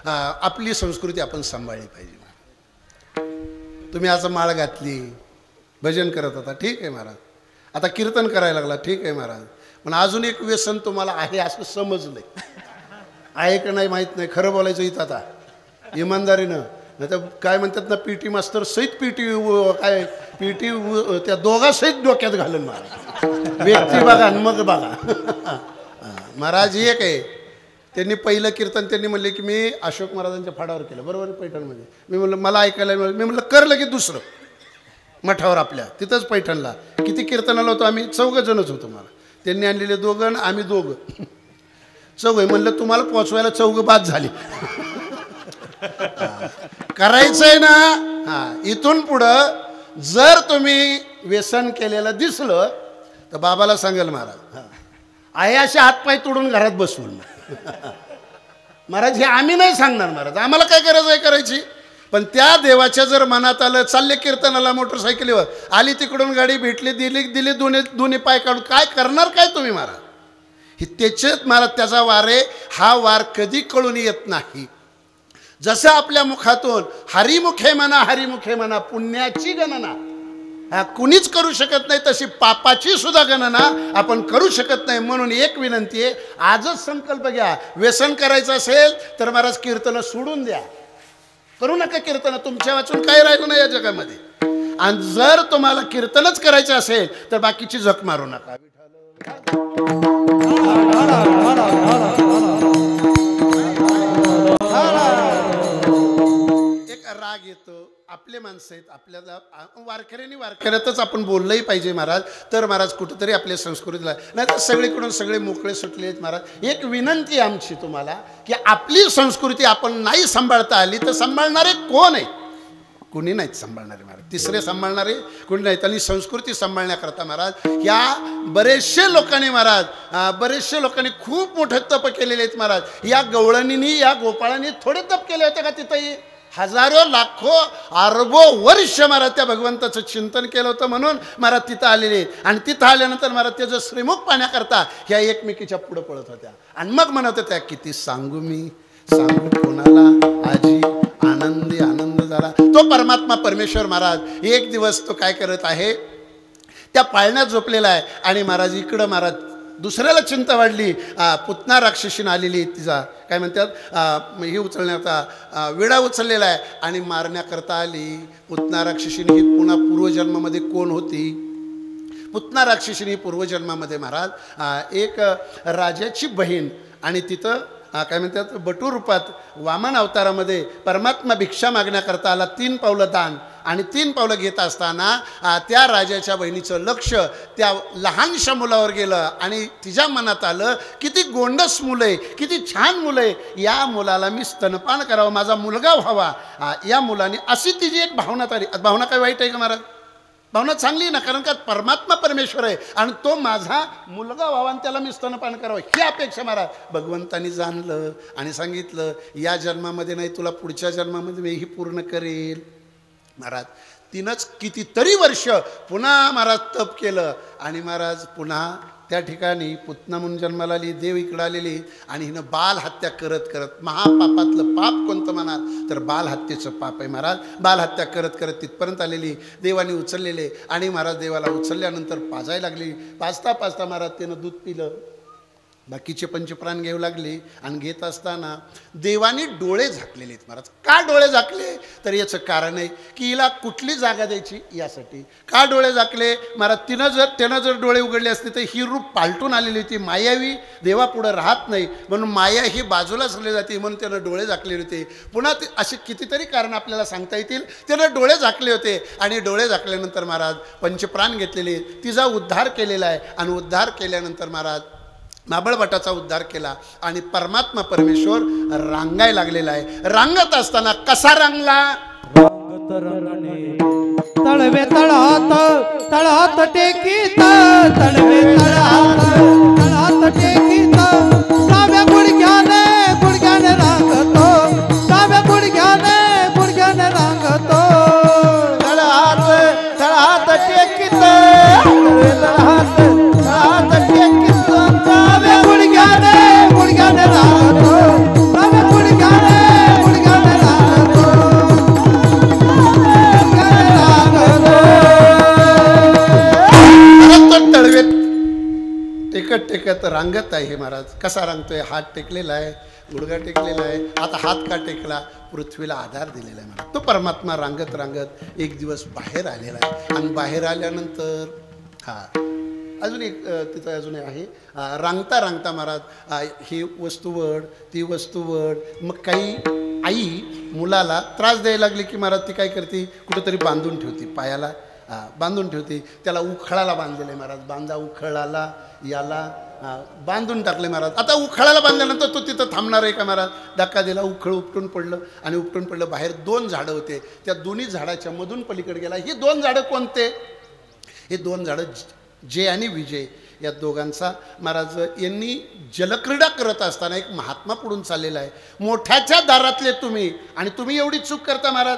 आपली संस्कृती आपण सांभाळली पाहिजे. तुम्ही आज माळ घातली, भजन करत होता, ठीक आहे महाराज. आता कीर्तन करायला लागला, ठीक आहे महाराज. पण अजून एक व्यसन तुम्हाला आहे असं समजलंय, आहे का नाही माहीत नाही. खरं बोलायचं इथं आता इमानदारीनं, नाही तर काय म्हणतात ना, पीटी मास्तर सहित काय पीटी त्या दोघांसहित डोक्यात घालून महाराज. व्यक्ती बघा मग बघा महाराज. एक आहे, त्यांनी पहिलं कीर्तन त्यांनी म्हणले की मी अशोक महाराजांच्या फाडावर केलं, बरोबर पैठणमध्ये. मी म्हणलं मला ऐकायला मिळालं, मी म्हणलं कर लगेच दुसरं मठावर आपल्या तिथंच पैठणला. किती कीर्तनाला होतो आम्ही, 4 जणच होतो. मला त्यांनी आणलेले 2 आणि आम्ही 2, 4. म्हणलं तुम्हाला पोचवायला 4 बाद झाली. करायचंय ना. हा, इथून पुढं जर तुम्ही व्यसन केलेलं दिसलं तर बाबाला सांगाल महाराज, आहे असे हातपाय तोडून घरात बसवून. महाराज हे आम्ही नाही सांगणार महाराज, आम्हाला काय गरज आहे करायची. पण त्या देवाच्या जर मनात आलं, चालले कीर्तनाला मोटरसायकलीवर, आली तिकडून गाडी भेटली, दिली दोन्ही पाय काढून, काय करणार काय तुम्ही महाराज. ही त्याच्यात महाराज त्याचा वार आहे. हा वार कधी कळून येत नाही. जसं आपल्या मुखातून हरिमुखे म्हणा पुण्याची गणना कुणीच करू शकत नाही, तशी पापाची सुद्धा गणना आपण करू शकत नाही. म्हणून एक विनंती आहे, आजच संकल्प घ्या, व्यसन करायचं असेल तर महाराज कीर्तन सोडून द्या, करू नका कीर्तन. तुमच्या वाचून काय राहिलं नाही या जगामध्ये. आणि जर तुम्हाला कीर्तनच करायचं असेल तर बाकीची झक मारू नका. एक राग येतो, आपले माणसं आहेत, आपल्याला वारकऱ्यातच आपण बोललंही पाहिजे महाराज, तर महाराज कुठंतरी आपल्या संस्कृतीला, नाही तर सगळीकडून सगळे मोकळे सुटले आहेत महाराज. एक विनंती आमची तुम्हाला की आपली संस्कृती आपण नाही सांभाळता आली तर सांभाळणारे कोण आहे? कुणी नाहीत सांभाळणारे महाराज, तिसरे सांभाळणारे कुणी नाहीत. आणि संस्कृती सांभाळण्याकरता महाराज या बरेचसे लोकांनी खूप मोठे तप केलेले आहेत महाराज. या गवळणींनी, या गोपाळांनी थोडे तप केले होते का? तिथंही हजारो लाखो अरबो वर्ष महाराज त्या भगवंताचं चिंतन केलं होतं, म्हणून महाराज तिथं आलेले आहेत. आणि तिथं आल्यानंतर महाराज त्याचं श्रीमुख पाहण्याकरता ह्या एकमेकीच्या पुढं पळत होत्या आणि मग म्हणत होत्या, किती सांगू कोणाला, आजी आनंद झाला. तो परमात्मा परमेश्वर महाराज एक दिवस तो काय करत आहे, त्या पाळण्यात झोपलेला आहे. आणि महाराज इकडं महाराज दुसऱ्याला चिंता वाढली. पुतना राक्षसीने आलेली, तिचा काय म्हणतात हे उचलण्याचा विडा उचललेला आहे आणि मारण्याकरता आली. पुतना राक्षसीने ही पुन्हा पूर्वजन्मामध्ये कोण होती? पुतना राक्षसीने पूर्वजन्मामध्ये महाराज एक राजाची बहीण, आणि तिथं काय म्हणतात बटू रूपात वामन अवतारामध्ये परमात्मा भिक्षा मागण्याकरता आला. 3 पावलं दान, आणि 3 पावलं घेत असताना त्या राजाच्या बहिणीचं लक्ष त्या लहानशा मुलावर गेलं आणि तिच्या मनात आलं, किती गोंडस मुलं आहे, किती छान मुलं आहे, या मुलाला मी स्तनपान करावं, माझा मुलगा व्हावा. या मुलाने अशी तिची एक भावना तारी. भावना काय वाईट आहे का महाराज? भावना चांगली ना, कारण का परमात्मा परमेश्वर आहे आणि तो माझा मुलगा व्हावा आणि त्याला मी स्तनपान करावं ही अपेक्षा महाराज. भगवंतानी जाणलं आणि सांगितलं, या जन्मामध्ये नाही, तुला पुढच्या जन्मामध्ये मी ही पूर्ण करेल. महाराज तिनंच कितीतरी वर्ष पुन्हा महाराज तप केलं आणि महाराज पुन्हा त्या ठिकाणी पुतना म्हणून जन्माला आली, देव इकडं आलेली आणि हिनं बाल हत्या करत करत, महापापातलं पाप कोणतं म्हणाल तर बाल हत्येचं पाप आहे महाराज. बाल हत्या करत करत तिथपर्यंत आलेली, देवाने उचललेले आणि महाराज देवाला उचलल्यानंतर पाजायला लागली. पाजता महाराज त्यानं दूध पिलं, बाकीचे पंचप्राण घेऊ लागले आणि घेत असताना देवाने डोळे झाकलेले आहेत महाराज. का डोळे झाकले तर याचं कारण आहे की हिला कुठली जागा द्यायची यासाठी. का डोळे झाकले महाराज? त्यानं जर डोळे उघडले असते तर ही रूप पालटून आलेली होती, मायावी देवापुढं राहत नाही म्हणून माया ही बाजूला सरली जाते, म्हणून त्यानं डोळे झाकले होते. पुन्हा ते असे कितीतरी कारण आपल्याला सांगता येतील. त्यानं डोळे झाकले होते आणि डोळे झाकल्यानंतर महाराज पंचप्राण घेतलेले, तिचा उद्धार केलेला आहे आणि उद्धार केल्यानंतर महाराज नाबळभटाचा उद्धार केला आणि परमात्मा परमेश्वर रांगायला लागलेला आहे. रांगत असताना कसा रांगला? तळवे तळात टेकीत, तळवे तळात टेकीत, डाव्या गुडघ्याने रांगतो, डाव्या गुडघ्याने रांगतो. तळात टेकीत, तळवे तळात टेकीत, गुडघ्याने रांगतो, गुडघ्याने रांगतो. तळवेत टेकत रांगत आहे महाराज. कसा रांगतोय? हात टेकलेला आहे, गुडघा टेकलेला आहे. आता हात का टेकला? पृथ्वीला आधार दिलेला आहे महाराज. तो परमात्मा रांगत एक दिवस बाहेर आलेला आहे आणि बाहेर आल्यानंतर अजून एक तिथं आहे, रांगता महाराज ही वस्तूवड ती वस्तूवड. मग काही आई मुलाला त्रास द्यायला लागली की महाराज ती काय करते, कुठंतरी बांधून ठेवते, पायाला बांधून ठेवते. त्याला उखळाला बांधलेलं आहे महाराज. बांधा उखळाला, याला बांधून टाकले महाराज. आता उखळाला बांधल्यानंतर तो तिथं थांबणार आहे का महाराज? धक्का दिला, उखळ उपटून पडलं. बाहेर 2 झाडं होते, त्या दोन्ही झाडाच्या मधून पलीकडे गेला. ही 2 झाडं कोणते? हे 2 झाडं जय आणि विजय या दोघांचा महाराज यांनी जलक्रीडा करत असताना एक महात्मा पुढून चाललेला आहे. मोठ्याच्या दारातले तुम्ही आणि तुम्ही एवढी चूक करता महाराज,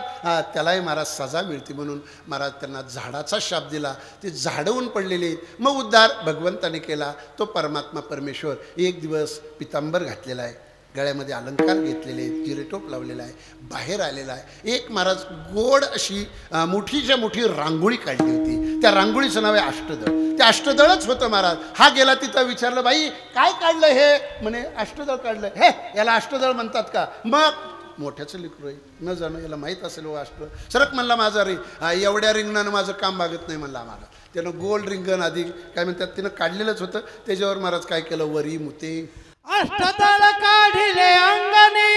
त्यालाही महाराज सजा मिळते म्हणून महाराज त्यांना झाडाचा शाप दिला. ते झाडवून पडलेले. मग उद्धार भगवंताने केला. तो परमात्मा परमेश्वर एक दिवस पितांबर घातलेला आहे, गळ्यामध्ये अलंकार घेतलेले, जिरेटोप लावलेला आहे, बाहेर आलेला आहे. एक महाराज गोड अशी मोठीच्या मोठी रांगोळी काढली होती. त्या रांगोळीचं नाव आहे अष्टदळ. ते अष्टदळच होतं महाराज. हा गेला तिथं, विचारलं बाई काय काढलं हे? म्हणे अष्टदळ काढलं. हे याला अष्टदळ म्हणतात का? मग मोठ्याचं लेकरू आहे, न जाणं याला माहीत असेल व अष्ट. सरक म्हणला माझा एवढ्या रिंगणानं माझं काम भागत नाही म्हणलं आम्हाला. त्यानं गोल रिंगण आधी काय म्हणतात तिनं काढलेलंच होतं. त्याच्यावर महाराज काय केलं, वरी मुते अष्टदळ काढिले अंगणी,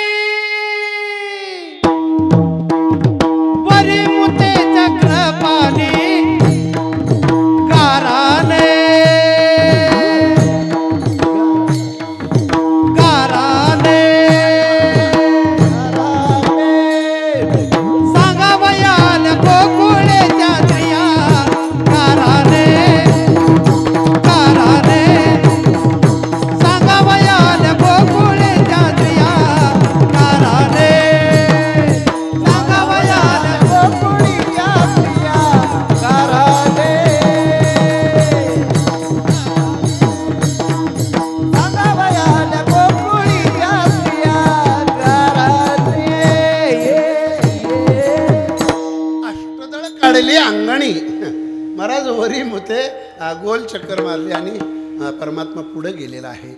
महाराज वरी होते, गोल चक्कर मारली आणि परमात्मा पुढे गेलेला आहे.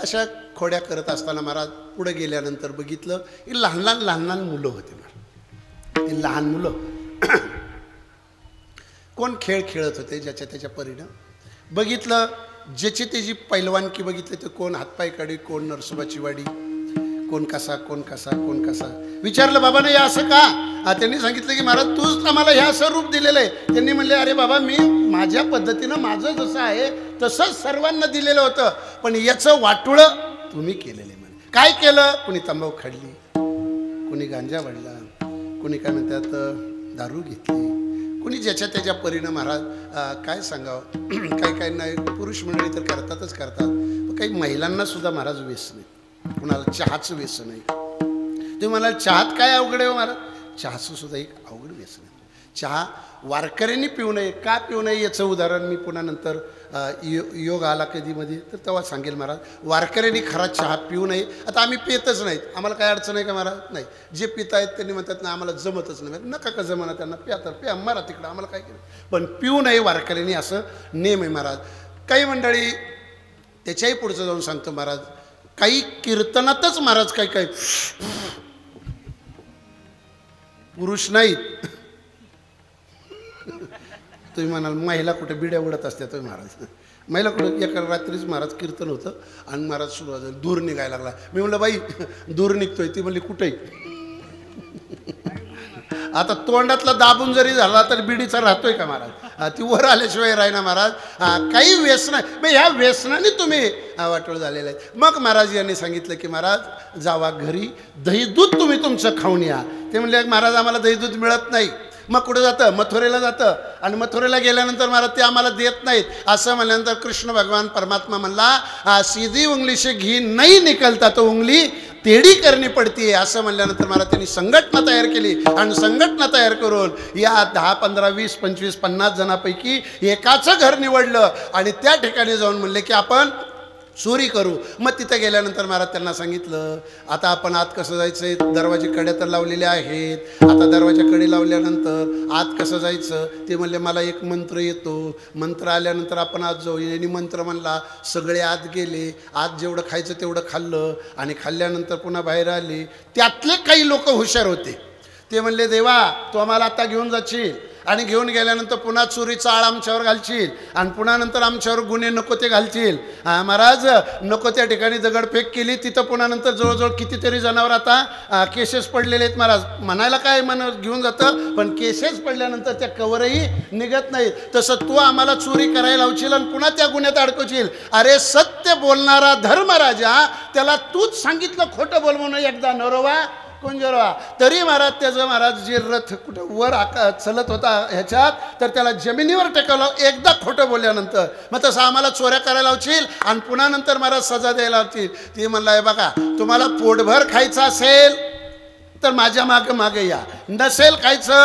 अशा खोड्या करत असताना महाराज पुढे गेल्यानंतर बघितलं की लहान लहान मुलं होते. ती लहान मुलं कोण खेळ खेळत होते ज्याच्या त्याच्या परीनं. बघितलं ज्याची त्याची पैलवानकी बघितली तर कोण हातपाय काढी, कोण नरसोबाची वाडी, कोण कसा कोण कसा कोण कसा. विचारलं बाबा नाही असं का? त्यांनी सांगितलं की महाराज तूच आम्हाला हे असं रूप दिलेलं आहे. त्यांनी म्हणले अरे बाबा मी माझ्या पद्धतीनं माझं जसं आहे तसंच सर्वांना दिलेलं होतं, पण याचं वाटोळं तुम्ही केलेलं आहे. म्हणे काय केलं? कुणी तंबाखू खाल्ली, कुणी गांजा वाढला, कुणी काय म्हणतात दारू घेतली, कुणी ज्याच्या त्याच्या परीनं. महाराज काय सांगावं, काही नाही पुरुष मंडळी तर करतातच करतात, पण काही महिलांना सुद्धा महाराज व्यसन आहे. कुणाला चहाचं व्यसन आहे. तुम्ही म्हणाल चहात काय अवघड आहे महाराज? चहाचं सुद्धा एक अवघड व्यसन आहे. चहा वारकऱ्यांनी पिऊ नये. का पिऊ नये याचं उदाहरण मी पुन्हा नंतर योग आला कधीमध्ये तर तेव्हा सांगेल महाराज. वारकऱ्यांनी खरा चहा पिऊ नये. आता आम्ही पितच नाहीत, आम्हाला काय अडचण आहे का महाराज? नाही. जे पित आहेत त्यांनी म्हणतात ना आम्हाला जमतच नाही. नका का जमना त्यांना, प्या तर प्या, मारा तिकडं, आम्हाला काय केलं, पण पिऊ नये वारकऱ्यांनी असं नेम आहे महाराज. काही मंडळी त्याच्याही पुढचं जाऊन सांगतो महाराज, काही कीर्तनातच महाराज काही काही पुरुष नाहीत. तुम्ही म्हणाल महिला कुठे बिड्या उडत असत्या? तुम्ही महाराज महिला कुठं? एका रात्रीच महाराज कीर्तन होतं आणि महाराज सुरुवात झाली, दूर निघायला लागला. मी म्हणलं बाई दूर निघतोय. ती म्हणली कुठेही. आता तोंडातला दाबून जरी झाला तर बिडीचा राहतोय का महाराज? ती वर आल्याशिवाय राही ना महाराज. काही व्यसन मग ह्या व्यसनाने तुम्ही वाटोळ झालेलं आहे. मग महाराज यांनी सांगितलं की महाराज जावा घरी, दही दूध तुम्ही तुमचं खाऊन या. ते म्हणले महाराज आम्हाला दही दूध मिळत नाही. मग कुठं जातं? मथुरेला जातं. आणि मथुरेला गेल्यानंतर महाराज ते आम्हाला देत नाहीत. असं म्हणल्यानंतर कृष्ण भगवान परमात्मा म्हणला सीधी उंगली से घी नाही निकलता तो उंगली टेढ़ी करनी पडती आहे. असं म्हणल्यानंतर महाराज त्यांनी संघटना तयार केली आणि संघटना तयार करून या 10, 15, 20, 25, 50 जणांपैकी एकाचं घर निवडलं आणि त्या ठिकाणी जाऊन म्हणले की आपण चोरी करू. मग तिथं गेल्यानंतर महाराज त्यांना सांगितलं आता आपण आत कसं जायचं आहे? दरवाजे कड्या तर लावलेल्या आहेत. आता दरवाजा कडे लावल्यानंतर आत कसं जायचं? ते म्हणले मला एक मंत्र येतो, मंत्र आल्यानंतर आपण आत जाऊ. यांनी मंत्र म्हणला, सगळे आत गेले. आत जेवढं खायचं तेवढं खाल्लं आणि खाल्ल्यानंतर पुन्हा बाहेर आले. त्यातले काही लोक हुशार होते. ते म्हणले देवा तू आम्हाला आता घेऊन जाशील आणि घेऊन गेल्यानंतर पुन्हा चोरीचा आळ आमच्यावर घालशील आणि पुन्हा नंतर आमच्यावर गुन्हे नको ते घालशील. महाराज नको त्या ठिकाणी दगडफेक केली. तिथं पुन्हा नंतर जवळजवळ कितीतरी जनावर आता केसेस पडलेले आहेत महाराज. म्हणायला काय घेऊन जातं, पण केसेस पडल्यानंतर त्या कवरही निघत नाहीत. तसं तू आम्हाला चोरी करायला लावशील आणि पुन्हा त्या गुन्ह्यात अडकवशील. अरे सत्य बोलणारा धर्मराजा त्याला तूच सांगितलं खोटं बोल म्हणून एकदा नरोवा कुंजरवा. तरी महाराज त्याचं महाराज जे रथ कुठं वर चलत होता ह्याच्यात तर त्याला जमिनीवर टेकवलं एकदा खोटं बोलल्यानंतर. मग तसं आम्हाला चोऱ्या करायला लावशील आणि पुन्हा नंतर महाराज सजा द्यायला लावतील. ती म्हणलाय बघा तुम्हाला पोटभर खायचं असेल तर माझ्या मागे मागे या, नसेल खायचं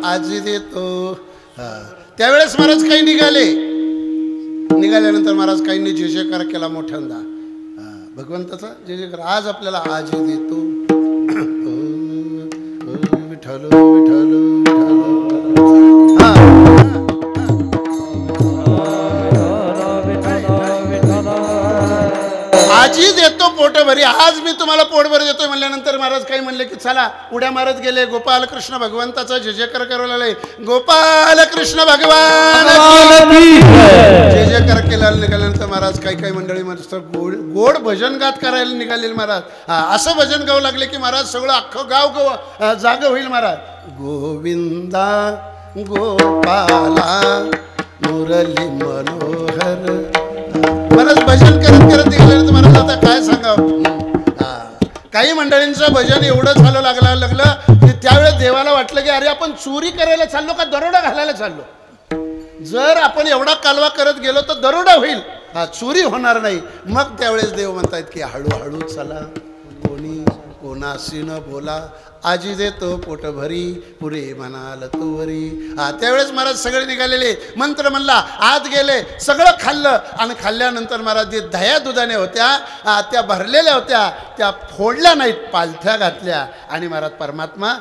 आजी देतो. त्यावेळेस महाराज काही निघाल्यानंतर महाराज काहींनी जय जयकार केला मोठ्यांदा भगवंताचा जय जयकार. आज आपल्याला आजी देतो विठ्ठल विठ्ठल विठ्ठल. हा आजी देतो पोट भरी. आज मी तुम्हाला पोटभर देतोय म्हणल्यानंतर महाराज काही म्हणले की चला उड्या मारत गेले. गोपाल कृष्ण भगवंताचा जय जयकार करायला लागले. गोपाल कृष्ण भगवान जय जयकार केला निघाल्यानंतर महाराज काही काही मंडळी गोड गोड भजन गात करायला निघालेले महाराज. असं भजन गाऊ लागले की महाराज सगळं अख्खं गाव जाग होईल महाराज. गोविंदा गोपाला मुरली मनोहर. महाराज भजन करत करत निघाल्यानंतर महाराज आता काय सांगावं. काही मंडळींचं भजन एवढं झालं लागलं की त्यावेळेस देवाला वाटलं की अरे आपण चोरी करायला चाललो का दरोडा घालायला चाललो. जर आपण एवढा कालवा करत गेलो तर दरोडा होईल, चोरी होणार नाही. मग त्यावेळेस देव म्हणतायत की हळूहळू चला, कोणी कोणाशी न बोला, आजी देतो पोट भरी पुरे म्हणाल तुवरी. त्यावेळेस महाराज सगळे निघालेले. मंत्र म्हणला, आत गेले, सगळं खाल्लं आणि खाल्ल्यानंतर महाराज जे दह्या दुधाने होत्या त्या भरलेल्या होत्या त्या फोडल्या नाहीत, पालथ्या घातल्या आणि महाराज परमात्मा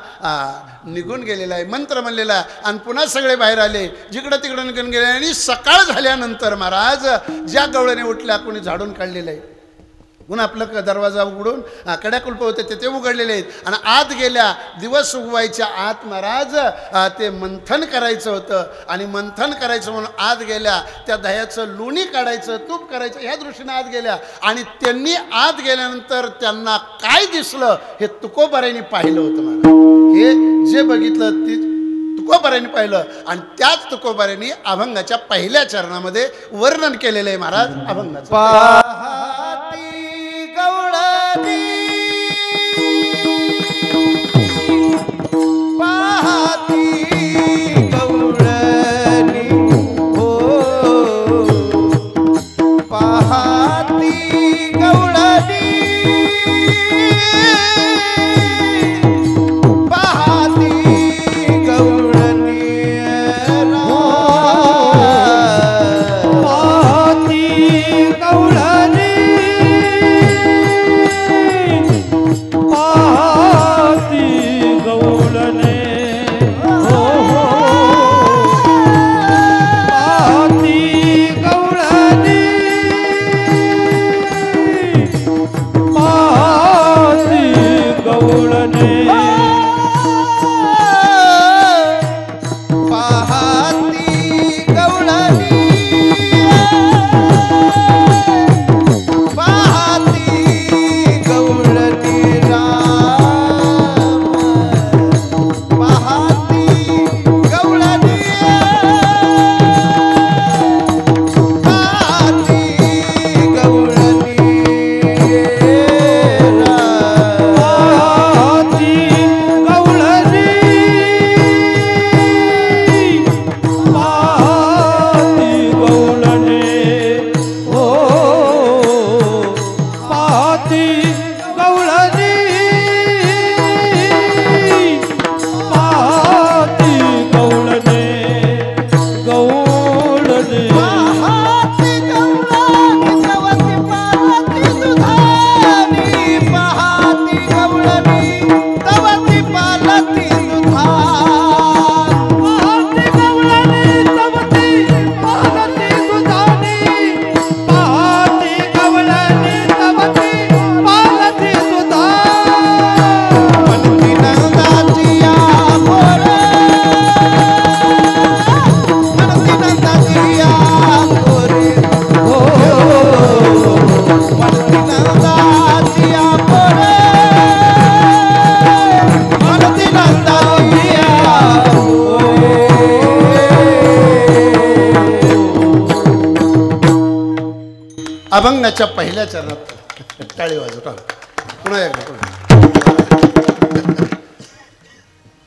निघून गेलेला आहे. मंत्र म्हणलेला आणि पुन्हा सगळे बाहेर आले, जिकडं तिकडं निघून गेले. आणि सकाळ झाल्यानंतर महाराज ज्या गवळ्याने उठल्या कोणी झाडून काढलेलं आहे. पुन्हा आपलं दरवाजा उघडून कड्या कुलप होते ते उघडलेले आहेत आणि आत गेल्या. दिवस उगवायच्या आत महाराज ते मंथन करायचं होतं आणि मंथन करायचं म्हणून आत गेल्या. त्या दह्याचं लोणी काढायचं, तूप करायचं ह्या दृष्टीने आत गेल्या. आणि त्यांनी आत गेल्यानंतर त्यांना काय दिसलं हे तुकोबारायांनी पाहिलं होतं महाराज. हे जे बघितलं ती तुकोबारायांनी पाहिलं आणि त्याच तुकोबारायांनी अभंगाच्या पहिल्या चरणामध्ये वर्णन केलेलं आहे महाराज अभंगाचं. अभंगाच्या पहिल्या चरणात टाळी वाजवता पुन्हा एकदा.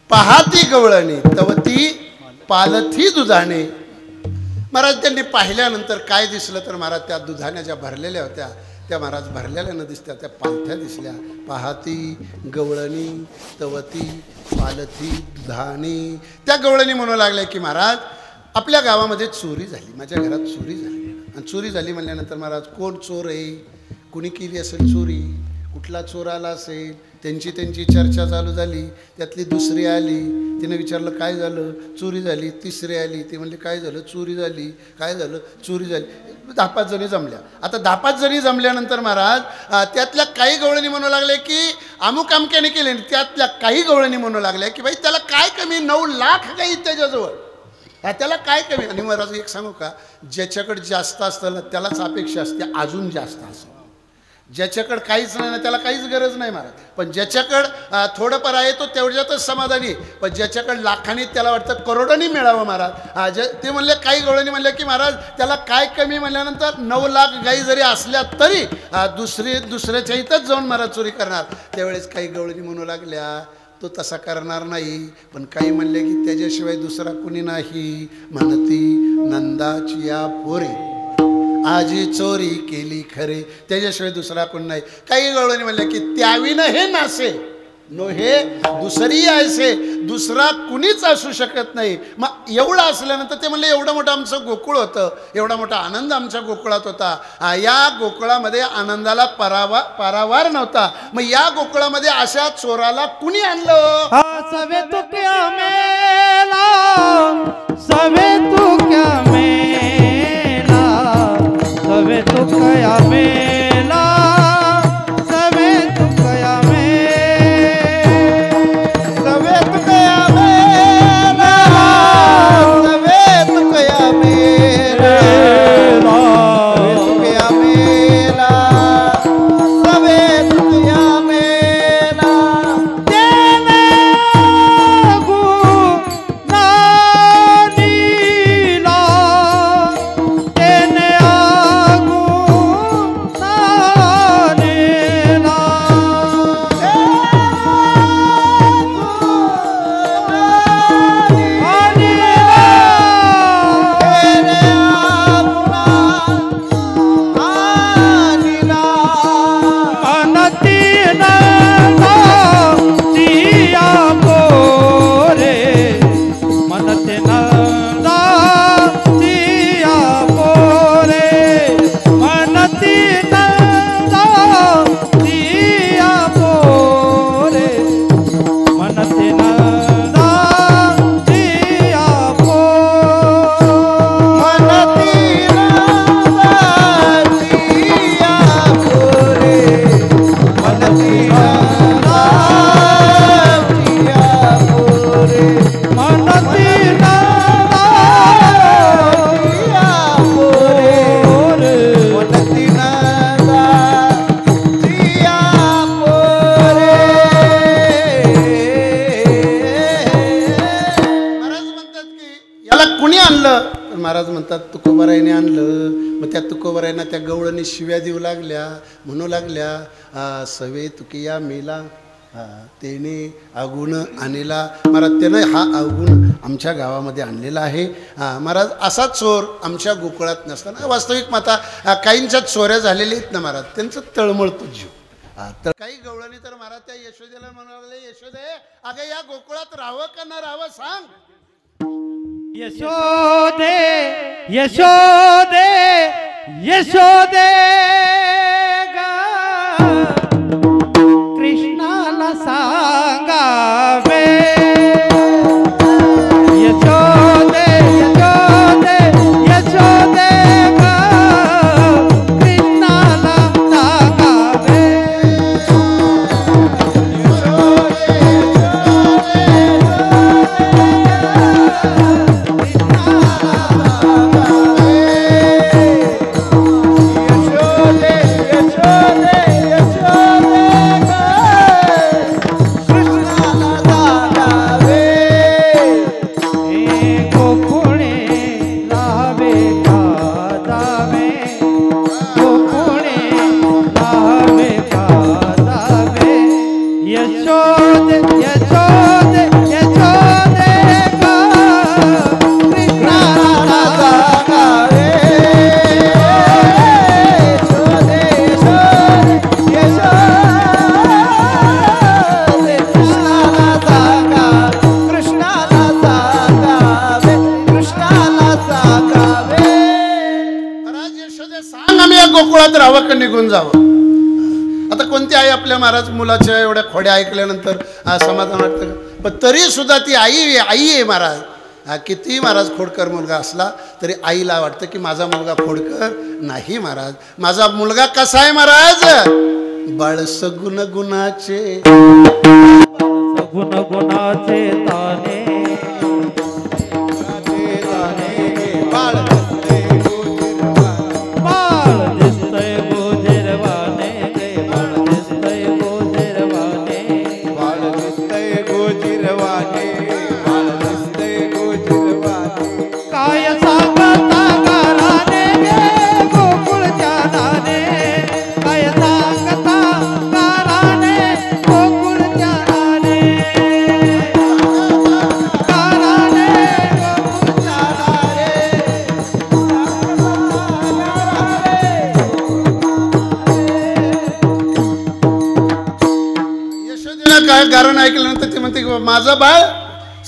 पहाती गवळणी तवती पालथी दुधाने. महाराज त्यांनी पाहिल्यानंतर काय दिसलं तर महाराज त्या दुधाने ज्या भरलेल्या होत्या त्या महाराज भरलेल्या न दिसत्या, त्या पालथ्या दिसल्या. पहाती गवळणी तवती पालथी दुधाने. त्या गवळणी म्हणू लागल्या की महाराज आपल्या गावामध्ये चोरी झाली, माझ्या घरात चोरी झाली. आणि चोरी झाली म्हणल्यानंतर महाराज कोण चोर आहे, कुणी केली असेल चोरी, कुठला चोर आला असेल, त्यांची चर्चा चालू झाली. त्यातली दुसरी आली, तिने विचारलं काय झालं, चोरी झाली. तिसरी आली, ती म्हणली काय झालं, चोरी झाली. काय झालं, चोरी झाली. 10-5 जणी जमल्या. आता 10-5 जणी जमल्यानंतर महाराज त्यातल्या काही गवळणी म्हणू लागले की अमुक अमक्याने केले. त्यातल्या काही गवळणी म्हणू लागल्या की बाई त्याला काय कमी, 9 लाख काही त्याच्याजवळ, त्याला काय कमी. आणि महाराज एक सांगू का, ज्याच्याकडे जास्त असतं ना त्यालाच अपेक्षा असते अजून जास्त असं. ज्याच्याकडं काहीच नाही ना त्याला काहीच गरज नाही महाराज. पण ज्याच्याकडं थोडंफार आहे तो तेवढ्यातच समाधानी. पण ज्याच्याकडं लाखांनी त्याला वाटतं करोडांनी मिळावं महाराज. ते म्हणले, काही गवळणी म्हणले की महाराज त्याला काय कमी म्हणल्यानंतर 9 लाख गाई जरी असल्या तरी दुसऱ्याच्या इथंच जाऊन महाराज चोरी करणार. त्यावेळेस काही गवळणी म्हणू लागल्या तो तसा करणार नाही. पण काही म्हणले की त्याच्याशिवाय दुसरा कुणी नाही. म्हणती नंदाची या पोरी आजी चोरी केली खरे, त्याच्याशिवाय दुसरा कोण नाही. काही गवळणी म्हणले की त्याविनं हे नासे नो हे दुसरी ऐसे, दुसरा कुणीच असू शकत नाही. मग एवढं असल्यानंतर ते म्हणले एवढं मोठं आमचं गोकुळ होतं, एवढा मोठा आनंद आमच्या गोकुळात होता. या गोकुळामध्ये आनंदाला पारावार नव्हता. मग या गोकुळामध्ये अशा चोराला कुणी आणलं. सवे तू क्या मेला, सवे तू क्या मेला, सवे तू क्या मेला, सवे तू क्या महाराज म्हणतात तुकोबारायने आणलं. मग त्या तुकोबारायना त्या गवळणी शिव्या देऊ लागल्या, म्हणू लागल्या सवे तुकिया मेला तेने अवगुण आणला. महाराज त्यानं हा अवगुण आमच्या गावामध्ये आणलेला आहे. महाराज असा चोर आमच्या गोकुळात नसताना. वास्तविक माता काहींच्या चोऱ्या झालेल्या आहेत ना महाराज, त्यांचं तळमळतो जीव. तर काही गवळणी तर महाराज त्या यशोदेला म्हणाले, यशोदे अगं या गोकुळात राहावं का न राहावं सांग. यशोदे यशोदे यशोदे गा कृष्णाला सांगावे. यशोदे यशोदे यशोदे गा कृष्णाला सांगावे. गोकुळात राहावं का निघून जावं. आता कोणती काय आपल्या महाराज मुलाच्या एवढ्या खोड्या ऐकल्यानंतर समाधान वाटतं का? पण तरी सुद्धा ती आई आहे महाराज. किती महाराज खोडकर मुलगा असला तरी आईला वाटतं की माझा मुलगा खोडकर नाही महाराज. माझा मुलगा कसा आहे महाराज? बाळस गुण गुणाचे गुण गुणाचे ताने बाळ दिसतय गोजिरवाने गे बाळ दिसतय गोजिरवाने बाळ दिसतय गोजिरवाने बाळ दिसतय गोजिरवाने काय सांगता गाराने गे गोकुळच्या नाने काय सांगता गाराने गोकुळच्या नाने गाराने गोकुळच्या यशोदेनं काय गाणं ऐकल्यानंतर ती म्हणते की माझा बाळ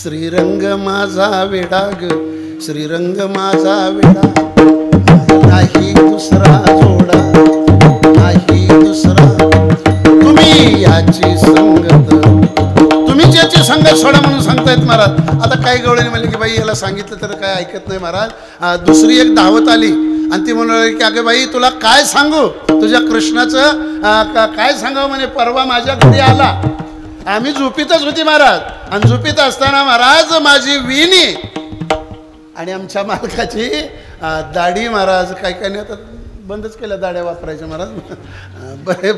श्रीरंग माझा वेडा ग श्रीरंग माझा वेडा नाही दुसरा जोडा नाही दुसरा तुम्ही याची संगत तुम्ही ज्याची संगत सोडा म्हणून सांगतायत महाराज. आता काही गवळ्याने म्हणले की बाई याला सांगितलं तर काय ऐकत नाही महाराज. दुसरी एक धावत आली आणि ती म्हणाली की अगं बाई तुला काय सांगू तुझ्या कृष्णाचं काय सांगावं म्हणे. परवा माझ्या घरी आला आम्ही झोपीतच होती महाराज आणि झोपीत असताना महाराज माझी विणी आणि आमच्या मालकाची दाढी महाराज काही नाही आता बंदच केल्या दाढ्या वापरायच्या महाराज.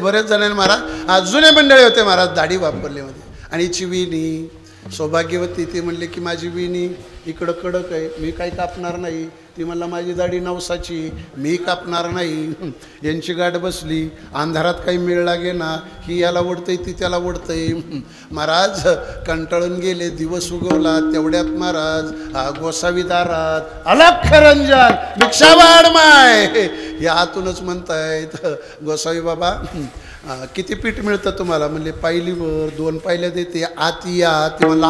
बरेच जणांनी महाराज जुने मंडळी होते महाराज दाढी वापरली मध्ये आणि हिची विणी सौभाग्यवती ती म्हणले की माझी विणी इकडं कडक आहे मी काही कापणार नाही. ती म्हणला माझी दाढी नवसाची मी कापणार नाही. यांची गाठ बसली अंधारात काही मिळ लागे ना ही याला ओढतंय ती त्याला ओढतंय. महाराज कंटाळून गेले दिवस उगवला तेवढ्यात महाराज गोसावी दारात अलख रंजन भिक्षावाड माय या आतूनच म्हणतायत गोसावी बाबा किती पीठ मिळतं तुम्हाला. म्हणले पायलीवर 2 पायल्या देते आत या. ते म्हणला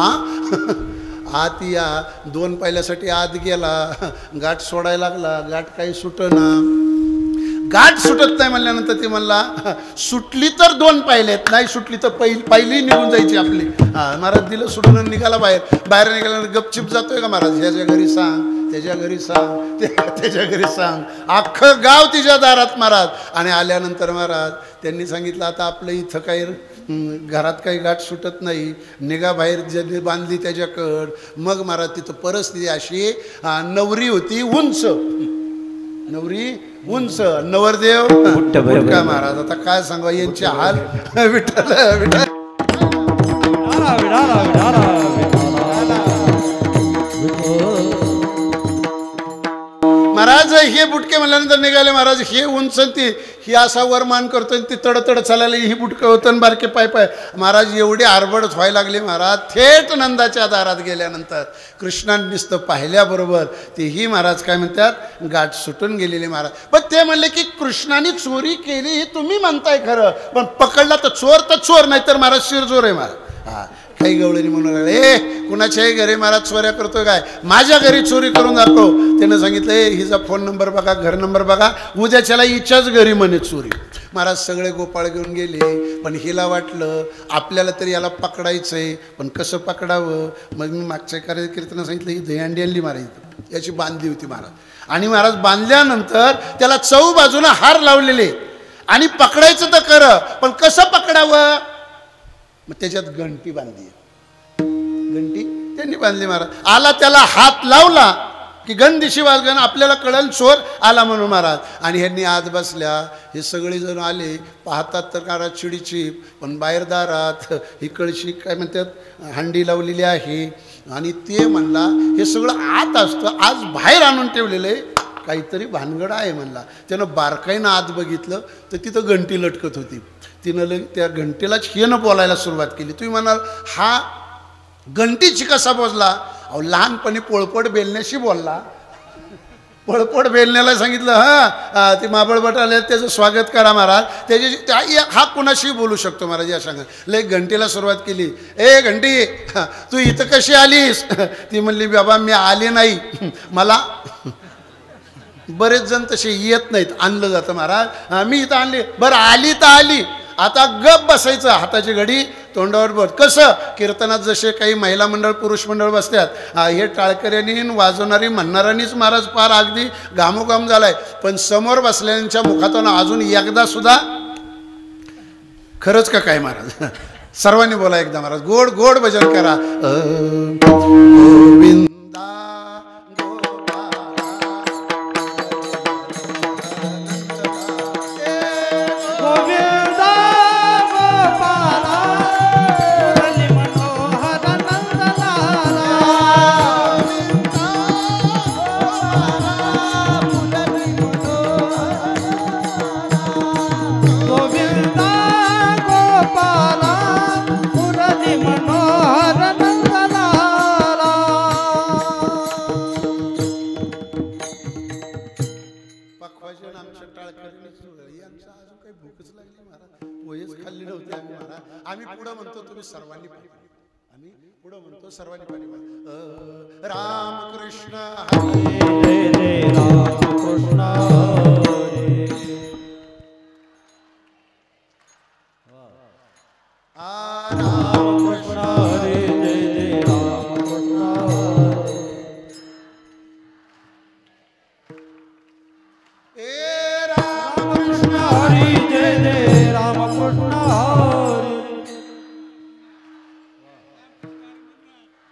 आत या 2 पायल्यासाठी आत गेला गाठ सोडायला लागला गाठ काही सुटना. गाठ सुटत नाही म्हणल्यानंतर ती म्हणला सुटली तर 2 पायलेत नाही सुटली तर पहिली निघून जायची आपली. महाराज दिलं सुटून निघाला बाहेर निघाल्यानंतर गपचिप जातोय का महाराज. ह्याच्या घरी सांग त्याच्या घरी सांग त्याच्या घरी सांग अख्खं गाव तिच्या दारात महाराज. आणि आल्यानंतर महाराज त्यांनी सांगितलं आता आपलं इथं काही घरात काही गाठ सुटत नाही निघा बाहेर ज्यांनी बांधली त्याच्याकड. मग महाराज तिथं परिस्थिती अशी नवरी होती उंच नवरी उंच नवरदेव का महाराज. आता काय सांगा यांचे हाल विठ्ठल विठ्ठल महाराज. हे बुटके म्हणल्यानंतर निघाले महाराज. हे उंच ती ही असा वरमान करतोय ती तडतड चालायला ही बुटकं होतं बारके पाय महाराज एवढे आरबडच व्हायला लागले महाराज. थेट नंदाच्या दारात गेल्यानंतर कृष्णाने नुसतं पाहिल्याबरोबर तेही महाराज काय म्हणतात गाठ सुटून गेलेले महाराज. पण ते म्हणले की कृष्णाने चोरी केली ही तुम्ही म्हणताय खरं पण पकडला तर चोर नाही तर महाराज शिरजोर आहे महाराज. काही गवळणी म्हणून लागले कुणाच्याही घरी महाराज चोऱ्या करतोय काय माझ्या घरी चोरी करून दाखव. त्यानं सांगितलं हिचा फोन नंबर बघा घर नंबर बघा उद्याच्याला हिच्याच घरी म्हणे चोरी. महाराज सगळे गोपाळ घेऊन गेले पण हिला वाटलं आपल्याला तरी याला पकडायचंय पण कसं पकडावं. मग मी मागच्या कार्यकीर्तनानं सांगितलं ही दहीहंडी आणली महाराज याची बांधली होती महाराज. आणि महाराज बांधल्यानंतर त्याला चौ बाजूला हार लावलेले आणि पकडायचं तर खरं पण कसं पकडावं. मग त्याच्यात घंटी बांधली घंटी त्यांनी बांधली महाराज. आला त्याला हात लावला की गणदिशी वाजगण आपल्याला कळल चोर आला म्हणून महाराज. आणि ह्यांनी आत बसल्या हे सगळे जण आले पाहतात तर महाराज चिडीची पण बाहेर दारात इकडची काय म्हणतात हंडी लावलेली आहे. आणि ते म्हणला हे सगळं आत असतं आज बाहेर आणून ठेवलेलं आहे काहीतरी भानगड आहे म्हणला. त्यानं बारकाईनं आत बघितलं तर तिथं घंटी लटकत होती. तिनं त्या घंटेलाच हिनं बोलायला सुरुवात केली. तुम्ही म्हणाल हा घंटीची कसा बोलला. अहो लहानपणी पोळपट बेलण्याशी बोलला. पोळपट बेलण्याला सांगितलं हां ते माबळभट आले त्याचं स्वागत करा महाराज. त्याची हा कुणाशी बोलू शकतो महाराज या सांगा. लय घंटीला सुरुवात केली. ए घंटी तू इथं कशी आलीस. ती म्हणली बाबा मी आले नाही मला बरेच जण तसे येत नाहीत आणलं जातं महाराज. मी इथं आणली बरं आली तर आली आता गप बसायचं, हाताची घडी तोंडावर बोट. कसं कीर्तनात जसे काही महिला मंडळ पुरुष मंडळ बसतात, हे टाळकऱ्यांनी वाजवणारी म्हणणाऱ्यांनीच महाराज पार अगदी घामोघाम झालाय. पण समोर बसलेल्यांच्या मुखातून अजून एकदा सुद्धा खरंच का काय महाराज, सर्वांनी बोला एकदा महाराज, गोड गोड भजन करा. गोविंदा गोविंदा गोपाला मुरली मनोहर नंदलाला. गोविंदा गोपाला मुरली मनोहर नंदलाला. पक्वाशन आमच्या टाळकऱ्यांनी सुरळी, आमच्या अजून काही भूकच लागली महाराज, पोहेच खाल्ली नव्हती आम्ही महाराज. आम्ही पुढं म्हणतो तुम्ही सर्वांनी पाणी, आम्ही पुढं म्हणतो सर्वांनी पाणी. रामकृष्ण हरी. जय जय रामकृष्ण हरी. रामकृष्ण हरी जय जय रामकृष्ण हरी. हे रामकृष्ण हरी जय जय रामकृष्ण हरी.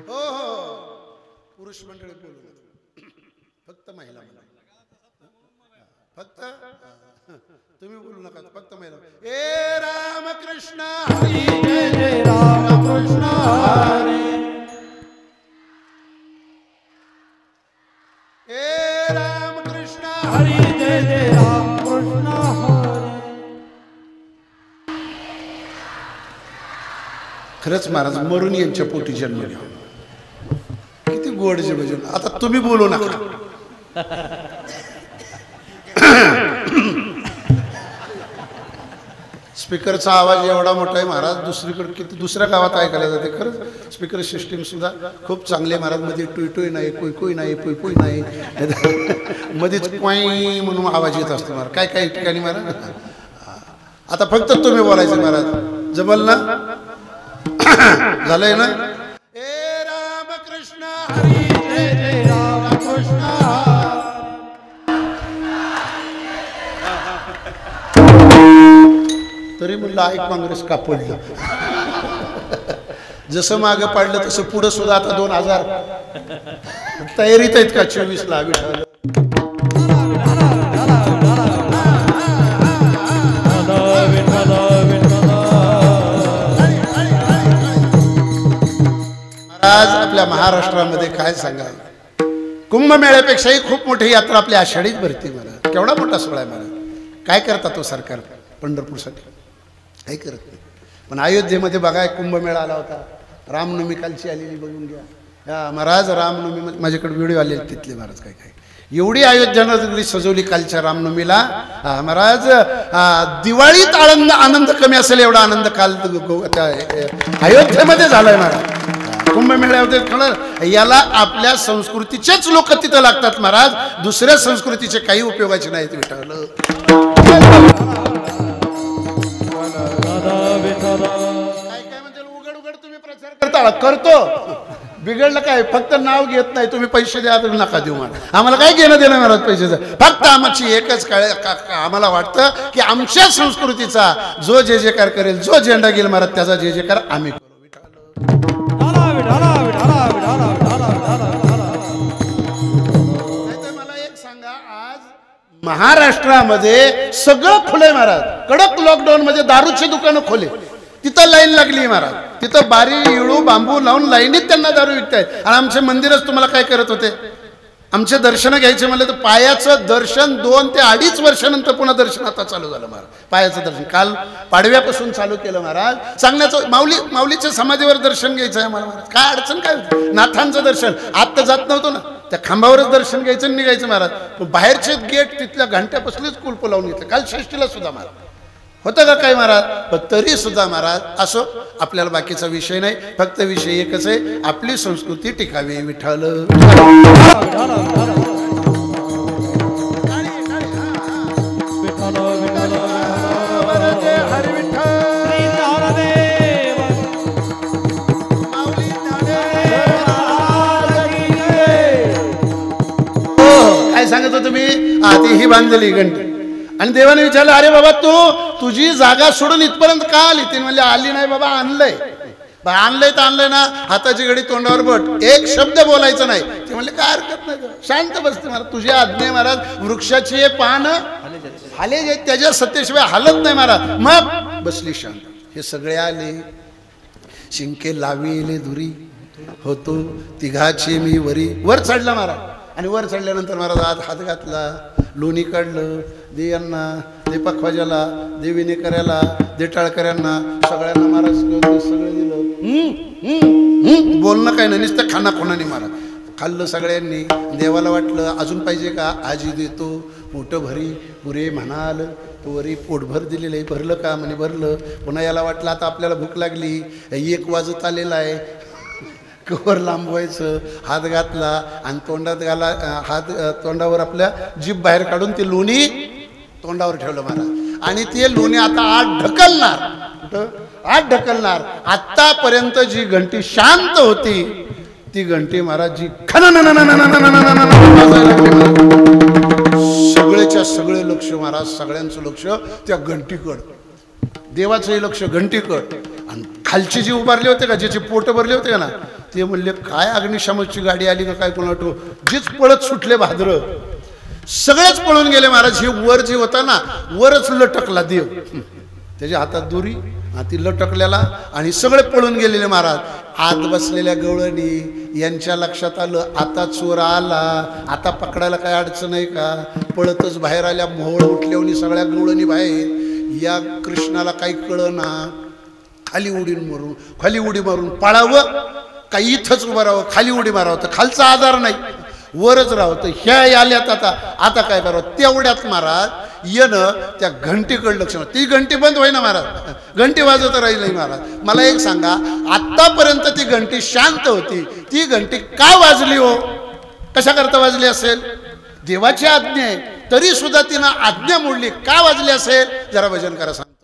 हो हो, पुरुष मंडळी बोलू नका, फक्त महिला मंडळी, फक्त तुम्ही बोलू नका, फक्त महिला. हे रामकृष्ण हरी. जय जय रामकृष्ण हरी. हे रामकृष्ण हरी जय जय रामकृष्ण हरी. खरंच महाराज मरून यांच्या पोटी जन्म घ्या. किती गोड जे भजन. आता तुम्ही बोलू नका. स्पीकरचा आवाज एवढा मोठा आहे महाराज, दुसरीकडे किती दुसऱ्या गावात ऐकायला जाते. खरंच स्पीकर सिस्टीम सुद्धा खूप चांगली आहे महाराज. मध्ये टुई नाही, कुई नाही, पुई नाही, मध्येच क्वाई म्हणून आवाज येत असतो महाराज काय काही ठिकाणी महाराज. आता फक्त तुम्ही बोलायचं महाराज, जमल ना? झालंय ना? ए रामकृष्ण हरी. जय जय रामकृष्ण हरी. तरी म्हणलं ऐक काँग्रेस का पडलं. जसं मागं पाडलं तसं पुढं सुद्धा आता 2000 तयारीत आहेत का 24ला विठाल. महाराज आपल्या महाराष्ट्रामध्ये काय सांगा, कुंभमेळ्यापेक्षाही खूप मोठी यात्रा आपल्या आषाढीत भरती महाराज. केवढा मोठा सोहळा आहे महाराज. काय करता तो सरकार पंढरपूरसाठी काही करत नाही. पण अयोध्येमध्ये बघा एक कुंभमेळा आला होता, रामनवमी कालची आलेली बघून घ्या महाराज. रामनवमी माझ्याकडे व्हिडिओ आलेले तिथले महाराज काय काय एवढी अयोध्यानं सजवली कालच्या रामनवमीला महाराज. दिवाळीत आनंद कमी असेल एवढा आनंद काल अयोध्येमध्ये झालाय महाराज. कुंभमेळ्यामध्ये खरं याला आपल्या संस्कृतीचेच लोक तिथं लागतात महाराज, दुसऱ्या संस्कृतीचे काही उपयोगाचे नाहीत. विठाल काय म्हणजे उघड उघड तुम्ही प्रचार करता. करतो, बिघडलं काय, फक्त नाव घेत नाही. तुम्ही पैसे द्या तर नका देऊ मला, आम्हाला काय घेणं देणं महाराज पैशाचं. फक्त आमची एकच आम्हाला वाटतं की आमच्या संस्कृतीचा जो जे जेकार करेल, जो झेंडा घेईल महाराज त्याचा जे जेकार आम्ही करू. मला एक सांगा, आज महाराष्ट्रामध्ये सगळं खुले महाराज. कडक लॉकडाऊन मध्ये दारूचे दुकानं खोले, तिथं लाईन लागली महाराज. तिथं बारी इळू बांबू लावून लाईनीत त्यांना दारू विकतायत. आणि आमचे मंदिरच तुम्हाला काय करत होते, आमचे दर्शन घ्यायचे म्हणलं तर पायाचं दर्शन 2 ते 2.5 वर्षानंतर पुन्हा दर्शन आता चालू झालं महाराज. पायाचं दर्शन काल पाडव्यापासून चालू केलं महाराज. सांगण्याचं माऊलीच्या समाधीवर दर्शन घ्यायचं आहे मला महाराज. काय अडचण काय होती, नाथांचं दर्शन आत्ता जात नव्हतं ना, त्या खांबावरच दर्शन घ्यायचं आणि निघायचं महाराज. बाहेरचे गेट तिथल्या घंट्यापासूनच कुलप लावून घेतलं. काल षष्टीला सुद्धा महाराज होतं का काय महाराज. पण तरी सुद्धा महाराज असो, आपल्याला बाकीचा विषय नाही, फक्त विषय एकच आहे, आपली संस्कृती टिकावी. विठ्ठल हरी विठ्ठल. ती ही बांधलेली घंटी. आणि देवाने विचारलं, अरे बाबा तू तुझी जागा सोडून इथपर्यंत का आली? ते म्हणले, आली नाही बाबा, आणलंय. आणलंय तर आणलंय ना, हाताची घडी तोंडावर बोट, एक शब्द बोलायचं नाही. ते म्हणले काय हरकत नाही, शांत बसते महाराज, तुझी आज्ञा महाराज. वृक्षाची पान हाले जे त्याच्या सत्तेशिवाय हालत नाही महाराज. मग बसली शांत. हे सगळे आले, शिंके लाविले दुरी होतो तिघाची मी वरी. वर चढला महाराज. आणि वर चढल्यानंतर महाराज आज हात घातला, लोणी काढलं, दे यांना, दे पखवाजाला, दे विनेकऱ्याला, दे टाळकऱ्यांना, सगळ्यांना महाराज सगळं दिलं. बोलणं काय नाही, नुसतं खानाखोनाने महाराज खाल्लं सगळ्यांनी. देवाला वाटलं अजून पाहिजे का? आजी देतो, पोटं भरी पुरे म्हणाल वरी. पोटभर दिलेलं आहे. भरलं का? म्हणे भरलं. पुन्हा याला वाटलं आता आपल्याला भूक लागली, 1 वाजत आलेला आहे, कवर लांबवायचं. हात घातला आणि तोंडात हात तोंडावर आपल्या जीभ बाहेर काढून ते लोणी तोंडावर ठेवलं महाराज. आणि ते लोणी आता आत ढकलणार. कुठं? आत ढकलणार. आतापर्यंत जी घंटी शांत होती ती घंटी महाराज जी सगळेच्या सगळे लक्ष महाराज, सगळ्यांचं लक्ष त्या घंटीकड, देवाचंही लक्ष घंटीकड. आणि खालची जी उभारले होते का, ज्याचे पोट भरले होते का ना, ते म्हणले काय अग्निशामकची गाडी आली का काय कोणा वाटो, जीच पळत सुटले भाद्र, सगळेच पळून गेले महाराज. हे वर जे होता ना, वरच लटकला देव, त्याच्या हातात दोरी, ती लटकल्याला, आणि सगळे पळून गेलेले महाराज. आत बसलेल्या गवळणी यांच्या लक्षात आलं आता चोर आला, आता पकडायला काय अडचण आहे का? पळतच बाहेर आल्या, मोहोळ उठल्यावर सगळ्या गवळणी बाहेर. या कृष्णाला काही कळना, खाली उडी मारून पळावं काही इथंच उभं राहावं, खाली उडी मारावं तर खालचा आधार नाही, वरच राहावं. तर ह्या आल्यात आता काय करावं? तेवढ्यात महाराज येणं त्या घंटीकडे लक्ष. ती घंटी बंद होईना महाराज, घंटी वाजवत राहील नाही महाराज. मला एक सांगा, आतापर्यंत ती घंटी शांत होती, ती घंटी का वाजली हो? कशा करता वाजली असेल? देवाची आज्ञा आहे, तरी सुद्धा तिनं आज्ञा मोडली. का वाजली असेल? जरा भजन करा सांगतो.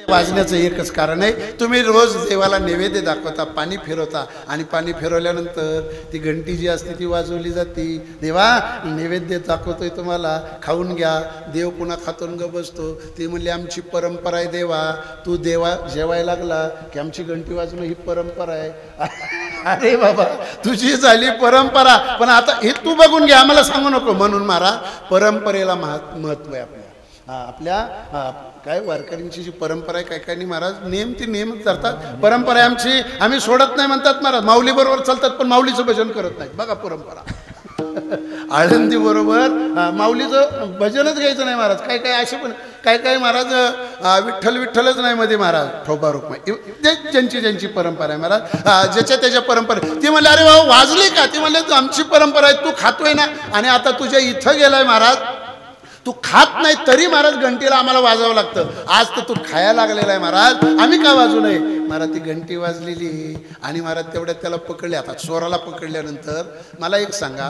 वाजण्याचं एकच कारण आहे, तुम्ही रोज देवाला नैवेद्य दाखवता, पाणी फिरवता, आणि पाणी फिरवल्यानंतर ती घंटी जी असते ती वाजवली जाते. देवा नैवेद्य दाखवतोय तुम्हाला, खाऊन घ्या. देव पुन्हा खातून ग बसतो. ते म्हणले आमची परंपरा आहे देवा, तू देवा जेवायला लागला की आमची घंटी वाजवणं ही परंपरा आहे. अरे बाबा तुझी झाली परंपरा, पण आता हे तू बघून घ्या, आम्हाला सांगू नको. म्हणून महाराज परंपरेला महत्त्व आहे. आपल्या काय वारकऱ्यांची जी परंपरा आहे, काय काय महाराज नेम ती नेमच करतात. परंपरा आहे आमची, आम्ही सोडत नाही म्हणतात महाराज. माऊली बरोबर चालतात पण माऊलीचं भजन करत नाहीत. बघा परंपरा. आळंदी बरोबर माऊलीचं भजनच घ्यायचं नाही महाराज. काय काय असे पण काय महाराज विठ्ठलच नाही मध्ये महाराज, ठोबा रुक्माई, ते ज्यांची परंपरा आहे महाराज, ज्याच्या त्याच्या परंपरा. ती म्हणले अरे बाबा वाजली का? ती म्हणले आमची परंपरा आहे, तू खातोय ना, आणि आता तुझ्या इथं गेलाय महाराज, तू खात नाही तरी महाराज घंटीला आम्हाला वाजवावं लागतं. आज तर तू खायला लागलेला आहे महाराज, आम्ही का वाजू नये? महाराज ती घंटी वाजलेली, आणि महाराज तेवढ्यात त्याला पकडले. आता चोराला पकडल्यानंतर मला एक सांगा,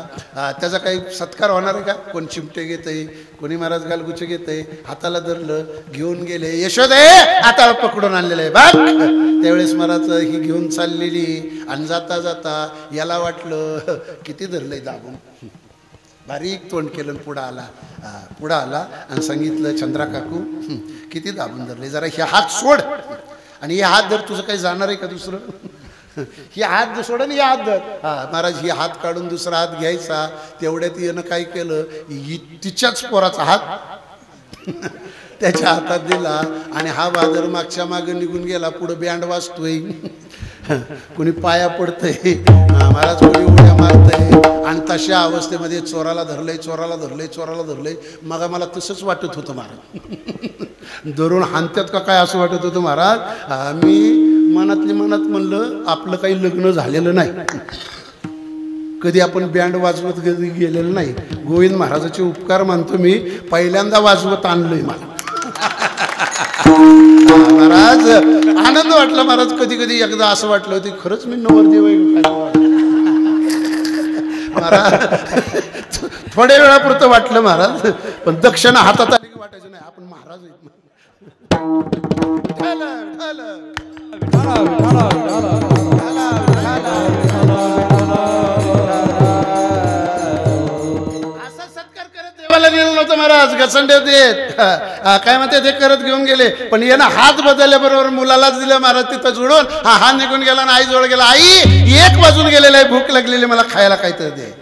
त्याचा काही सत्कार होणार आहे का? कोण चिमटे घेतंय, कोणी महाराज गालगुचे घेतंय, हाताला धरलं, घेऊन गेले, यशोदे हाताला पकडून आणलेलं आहे बघ. त्यावेळेस महाराज ही घेऊन चाललेली, आणि जाता जाता याला वाटलं किती धरलंय दाबून, बारीक तोंड केलं, पुढं आला आणि सांगितलं चंद्रा काकू किती दाबून धरले, जरा हे हात सोड, आणि हे हात धर, तुझं काही जाणार आहे का दुसरं? ही हात सोड आणि हे हात धर. महाराज ही हात काढून दुसरा हात घ्यायचा. तेवढ्यात यानं काय केलं, तिच्याच पोराचा हात त्याच्या हातात दिला, आणि हा बाजार मागच्या मागे निघून गेला. पुढं बँड वाजतोय, कोणी पाया पडतंय महाराज, कोणी उड्या मारतंय, आणि तशा अवस्थेमध्ये चोराला धरलंय. मग मला तसंच वाटत होतं महाराज, धरून हाणत्यात का काय असं वाटत होतं महाराज. मी मनात म्हणलं आपलं काही लग्न झालेलं नाही, कधी आपण बँड वाजवत कधी गेलेलं नाही. गोविंद महाराजाचे उपकार मानतो मी, पहिल्यांदा वाजवत आणलंय मला. महाराज आनंद वाटला महाराज. कधी कधी एकदा असं वाटलं होतं खरंच मी नवरदेव आहे महाराज. थोड्या वेळापुरतं वाटलं महाराज, पण दक्षिणा हातात आली की वाटायचं नाही आपण महाराज आहेत. असा सत्कार करत देवाला गेलो नव्हतं महाराज. घसंडे देत काय म्हणते ते करत घेऊन गेले. पण यानं हात बदलल्याबरोबर मुलालाच दिलं महाराज तिथं जुळून. हा निघून गेला आणि आई जवळ गेला. आई एक वाजून गेलेला आहे, भूक लागलेली, मला खायला काहीतरी दे.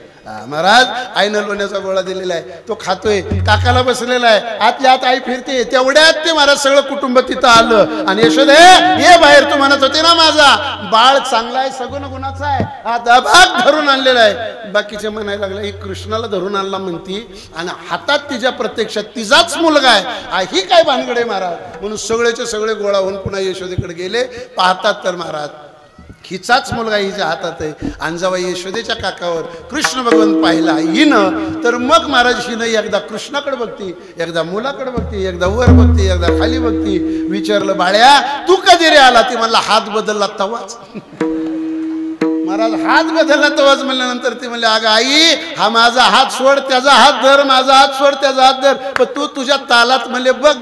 महाराज आईनं लोण्याचा गोळा दिलेला आहे, तो खातोय. काकाला बसलेला आहे, आतल्या आत आई फिरते. तेवढ्यात ते महाराज सगळं कुटुंब तिथं आलं आणि यशोदे ये बाहेर, तू म्हणत होते ना माझा बाळ चांगला आहे, सगुण गुणाचा आहे, हा दबाग धरून आणलेला आहे. बाकीचे म्हणायला लागले ही कृष्णाला धरून आणला म्हणती आणि हातात तिच्या प्रत्यक्षात तिचाच मुलगा आहे, ही काय भानगड आहे महाराज. म्हणून सगळेचे सगळे गोळा होऊन पुन्हा यशोदेकडे गेले. पाहतात तर महाराज हिचाच मुलगा हिच्या हातात आहे. आणि जेव्हा यशोदेच्या काकावर कृष्ण भगवंत पाहिला हिनं, तर मग महाराज हिनं एकदा कृष्णाकडे बघती, एकदा मुलाकडे बघती, एकदा वर बघती, एकदा खाली बघती. विचारलं बाळ्या तू कधी रे आला? ती म्हणला हात बदलला तवाच. महाराज हात बदलला तवाच म्हणल्यानंतर ती म्हणले अगं आई हा माझा हात सोड, त्याचा हात धर, माझा हात सोड, त्याचा हात धर. पण तू तुझ्या तालात म्हणले बघ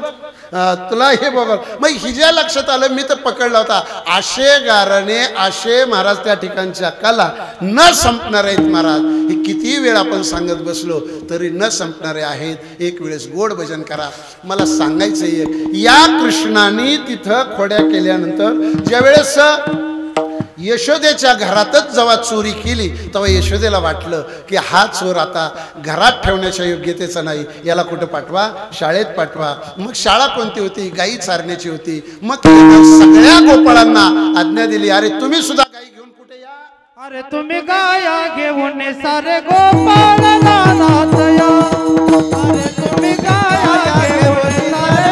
तुला हे बघ. मग हिच्या लक्षात आलं मी तर पकडला होता. आशे गाराने आशे महाराज त्या ठिकाणच्या कला न संपणार आहेत महाराज. हे किती वेळ आपण सांगत बसलो तरी न संपणारे आहेत. एक वेळेस गोड भजन करा. मला सांगायचं आहे या कृष्णाने तिथं खोड्या केल्यानंतर ज्या वेळेस यशोदेच्या घरातच जेव्हा चोरी केली तेव्हा यशोदेला वाटलं की हा चोर आता घरात ठेवण्याच्या योग्यतेचा नाही, याला कुठं पाठवा, शाळेत पाठवा. मग शाळा कोणती होती? गाई चारण्याची होती. मग सगळ्या गोपाळांना आज्ञा दिली अरे तुम्ही सुद्धा गाई घेऊन कुठे या. अरे तुम्ही गाया घेऊन सारे गोपाळ नानात या. अरे तुम्ही गाया घेऊन सारे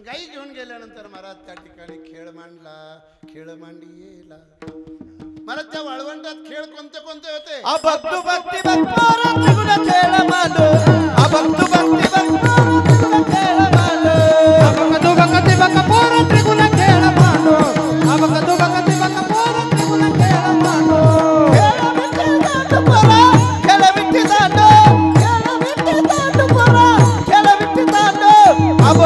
गाई घेऊन गेल्यानंतर महाराज त्या ठिकाणी खेळ मांडला. खेळ मांडियेला महाराज त्या वाळवंटात खेळ कोणते कोणते होते? अभक्तु भक्ती भक्तोर त्रिगुण खेळ मांडो. अभक्तु भक्ती भक्तोर त्रिगुण खेळ मांडो. अभक्तु भक्ती भक्तोर त्रिगुण खेळ मांडो. अभक्तु भक्ती भक्तोर त्रिगुण खेळ मांडो. खेळ विठ्ठी दांडो खेळ विठ्ठी दांडो पोरा खेळ विठ्ठी दांडो. अब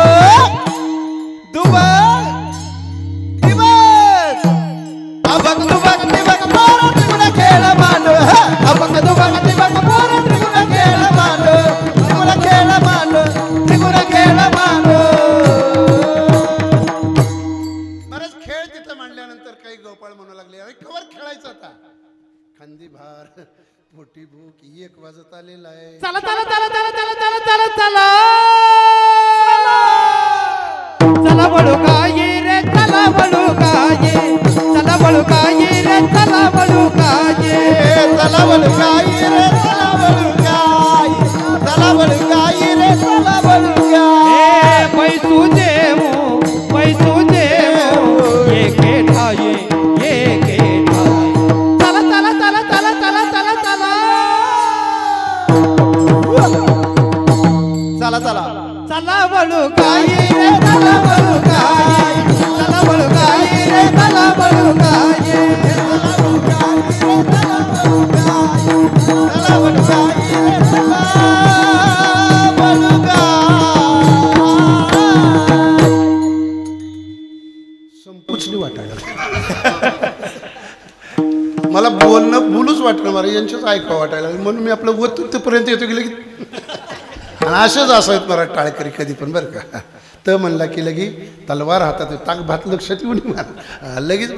खांदी भार मोठी भूक एक वाजत आलेला आहे. चला चला चला चला चला चला चला चला चला बळू काय रे चला बळू काय. चला बळू काय रे चला बळू काय. चला बळू काय रे चला बळू काय. चला बळू काय रे चला बळू काय. पैसू देऊ पैसू देऊ ये केठाये ये केठाये. चला चला चला चला चला चला चला चला चला चला बळू काय रे चला बळू काय. चला बळू काय रे चला बळू काय. चला बळू काय रे चला बळू काय. चला बळू काय रे चला बळू काय. संपुचली वाटायला मला बोलूच वाटलं मला यांच्याच ऐकावं वाटायला म्हणून मी आपलं वत तिथपर्यंत येतो की लगेच. आणि असेच असायत मला टाळकरी कधी पण बरं का. तर म्हणला की लगी तलवार हातात ताक भात लक्षात येऊन मला लगेच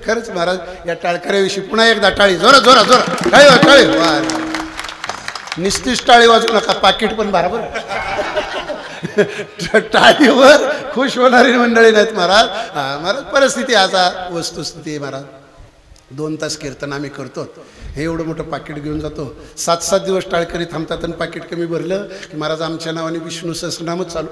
खरंच महाराज या टाळकऱ्याविषयी पुन्हा एकदा टाळी जोरा जोरा जोरा टाळी टाळी वार. निस्तीच टाळी वाजू नका पाकिट पण बरोबर. टाळीवर खुश होणारी मंडळी नाहीत महाराज. महाराज परिस्थिती आता वस्तुस्थिती महाराज 2 तास कीर्तन आम्ही करतो. हे एवढं मोठं पाकिट घेऊन जातो. 7-7 दिवस टाळकरी थांबतात आणि पाकिट कमी भरलं की महाराज आमच्या नावाने विष्णू सहस्रनामच चालू.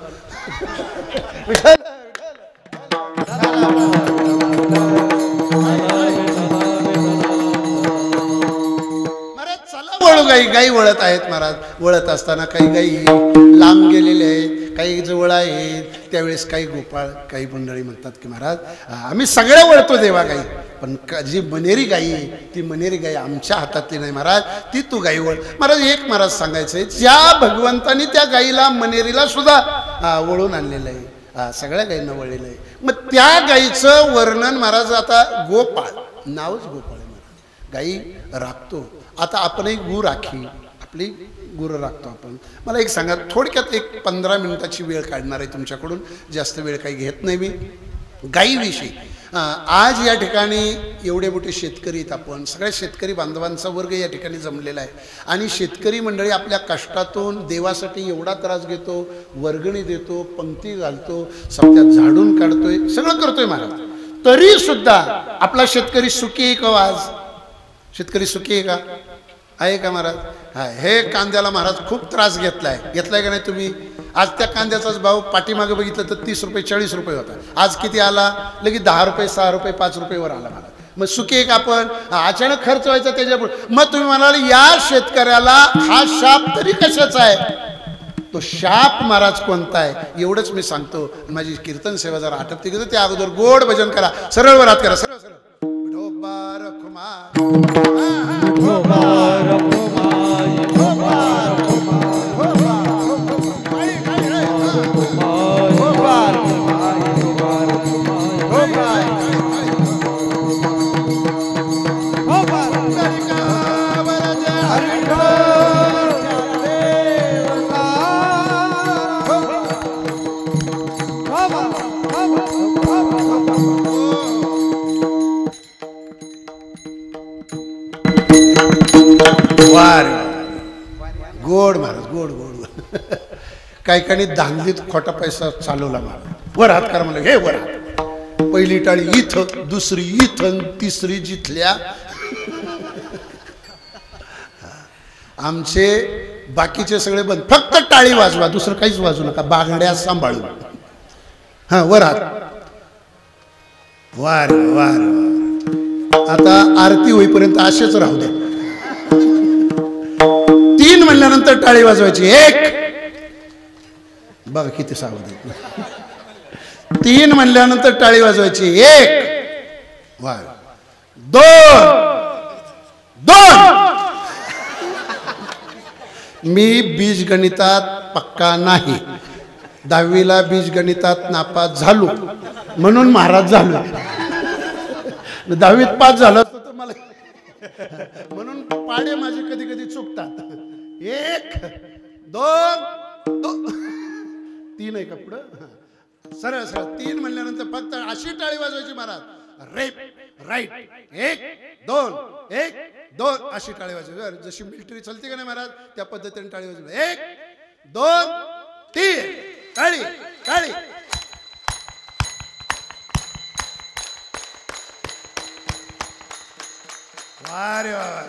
वळू गाई गाई वळत आहेत महाराज. वळत असताना काही गाई लांब गेलेले आहेत, काही जवळ आहेत. त्यावेळेस काही गोपाळ काही मंडळी म्हणतात की महाराज आम्ही सगळ्या वळतो देवा गाई, पण जी मनेरी गाई आहे ती मनेरी गाई आमच्या हातातली नाही महाराज, ती तू गाई वळ. महाराज एक महाराज सांगायचंय, ज्या भगवंतानी त्या गाईला मनेरीला सुद्धा वळून आणलेलं आहे, सगळ्या गाईंना वळलेलं आहे. मग त्या गाईचं वर्णन महाराज आता गोपाळ नावच गोपाळ आहे महाराज. गाई राखतो. आता आपणही गु राखी आपली गुरं राखतो आपण. मला एक सांगा, थोडक्यात एक 15 मिनिटाची वेळ काढणार आहे तुमच्याकडून, जास्त वेळ काही घेत नाही मी. गाईविषयी आज या ठिकाणी एवढे मोठे शेतकरी आहेत आपण, सगळ्या शेतकरी बांधवांचा वर्ग या ठिकाणी जमलेला आहे. आणि शेतकरी मंडळी आपल्या कष्टातून देवासाठी एवढा त्रास घेतो, वर्गणी देतो, पंक्ती घालतो, सप्त्यात झाडून काढतोय, सगळं करतोय महाराज. तरी सुद्धा आपला शेतकरी सुखी आहे का आज? शेतकरी सुखी आहे का? आहे का महाराज? हा, हे कांद्याला महाराज खूप त्रास घेतलाय का नाही तुम्ही? आज त्या कांद्याचाच भाव पाठीमागे बघितलं तर 30 रुपये 40 रुपये होता. आज किती आला? लगेच 10 रुपये 6 रुपये 5 रुपयेवर आला महाराज. मग सुखी आहे का आपण? अचानक खर्च व्हायचा त्याच्यापुढे. मग तुम्ही म्हणाल या शेतकऱ्याला हा शाप तरी कशाचा आहे? तो शाप महाराज कोणता आहे एवढंच मी सांगतो. माझी कीर्तन सेवा जरा आटपते घेतो, त्या अगोदर गोड भजन करा, सरळ वर हात करा, सरळ सरळ. गोड महाराज गोड गोड. काही काही दांगलीत खोटा पैसा चालवला महाराज. वर हात करा म्हणलं, हे वर हात. पहिली टाळी इथं, दुसरी इथं, तिसरी जिथल्या. आमचे बाकीचे सगळे बंद, फक्त टाळी वाजवा, दुसरं काहीच वाजू नका, बांगड्या सांभाळून. हा वर हात. वार वार. आता आरती होईपर्यंत असेच राहू द्या. 3 म्हणल्यानंतर टाळी वाजवायची. 1 बघा किती सावध. 3 म्हणल्यानंतर टाळी वाजवायची. 1 वार. 2 मी बीजगणितात पक्का नाही, 10वीला बीजगणितात नापास झालो म्हणून महाराज झालो. 10वीत पास झालं तर मला म्हणून पाडे माझे कधी कधी चुकतात. 1 2 3 आहे का पुढं? सरळ सरळ 3 म्हणल्यानंतर फक्त अशी टाळी वाजवायची महाराज. Rape right. 1 2 1 2 अशी टाळी वाजवायची. जशी मिलिटरी चालते का नाही महाराज त्या पद्धतीने टाळी वाजवायची. 1 2 3 टाळी टाळी. वारे वा.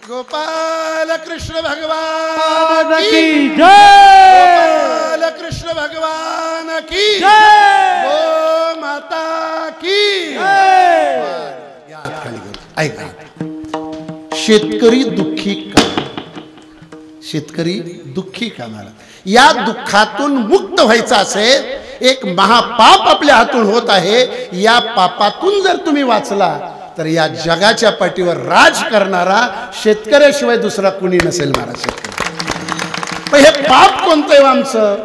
गोपाल कृष्ण भगवान की जय. गोपाल कृष्ण भगवान की जय. गो माता की जय. ऐका, शेतकरी दुःखी का? शेतकरी दुःखी का? मला या दुःखातून मुक्त व्हायचं असेल, एक महापाप आपल्या हातून होत आहे, या पापातून जर तुम्ही वाचला तर या जगाच्या पाठीवर राज करणारा शेतकऱ्याशिवाय दुसरा कुणी नसेल महाराज. शेतकरी. पण हे पाप कोणतं आहे आमचं?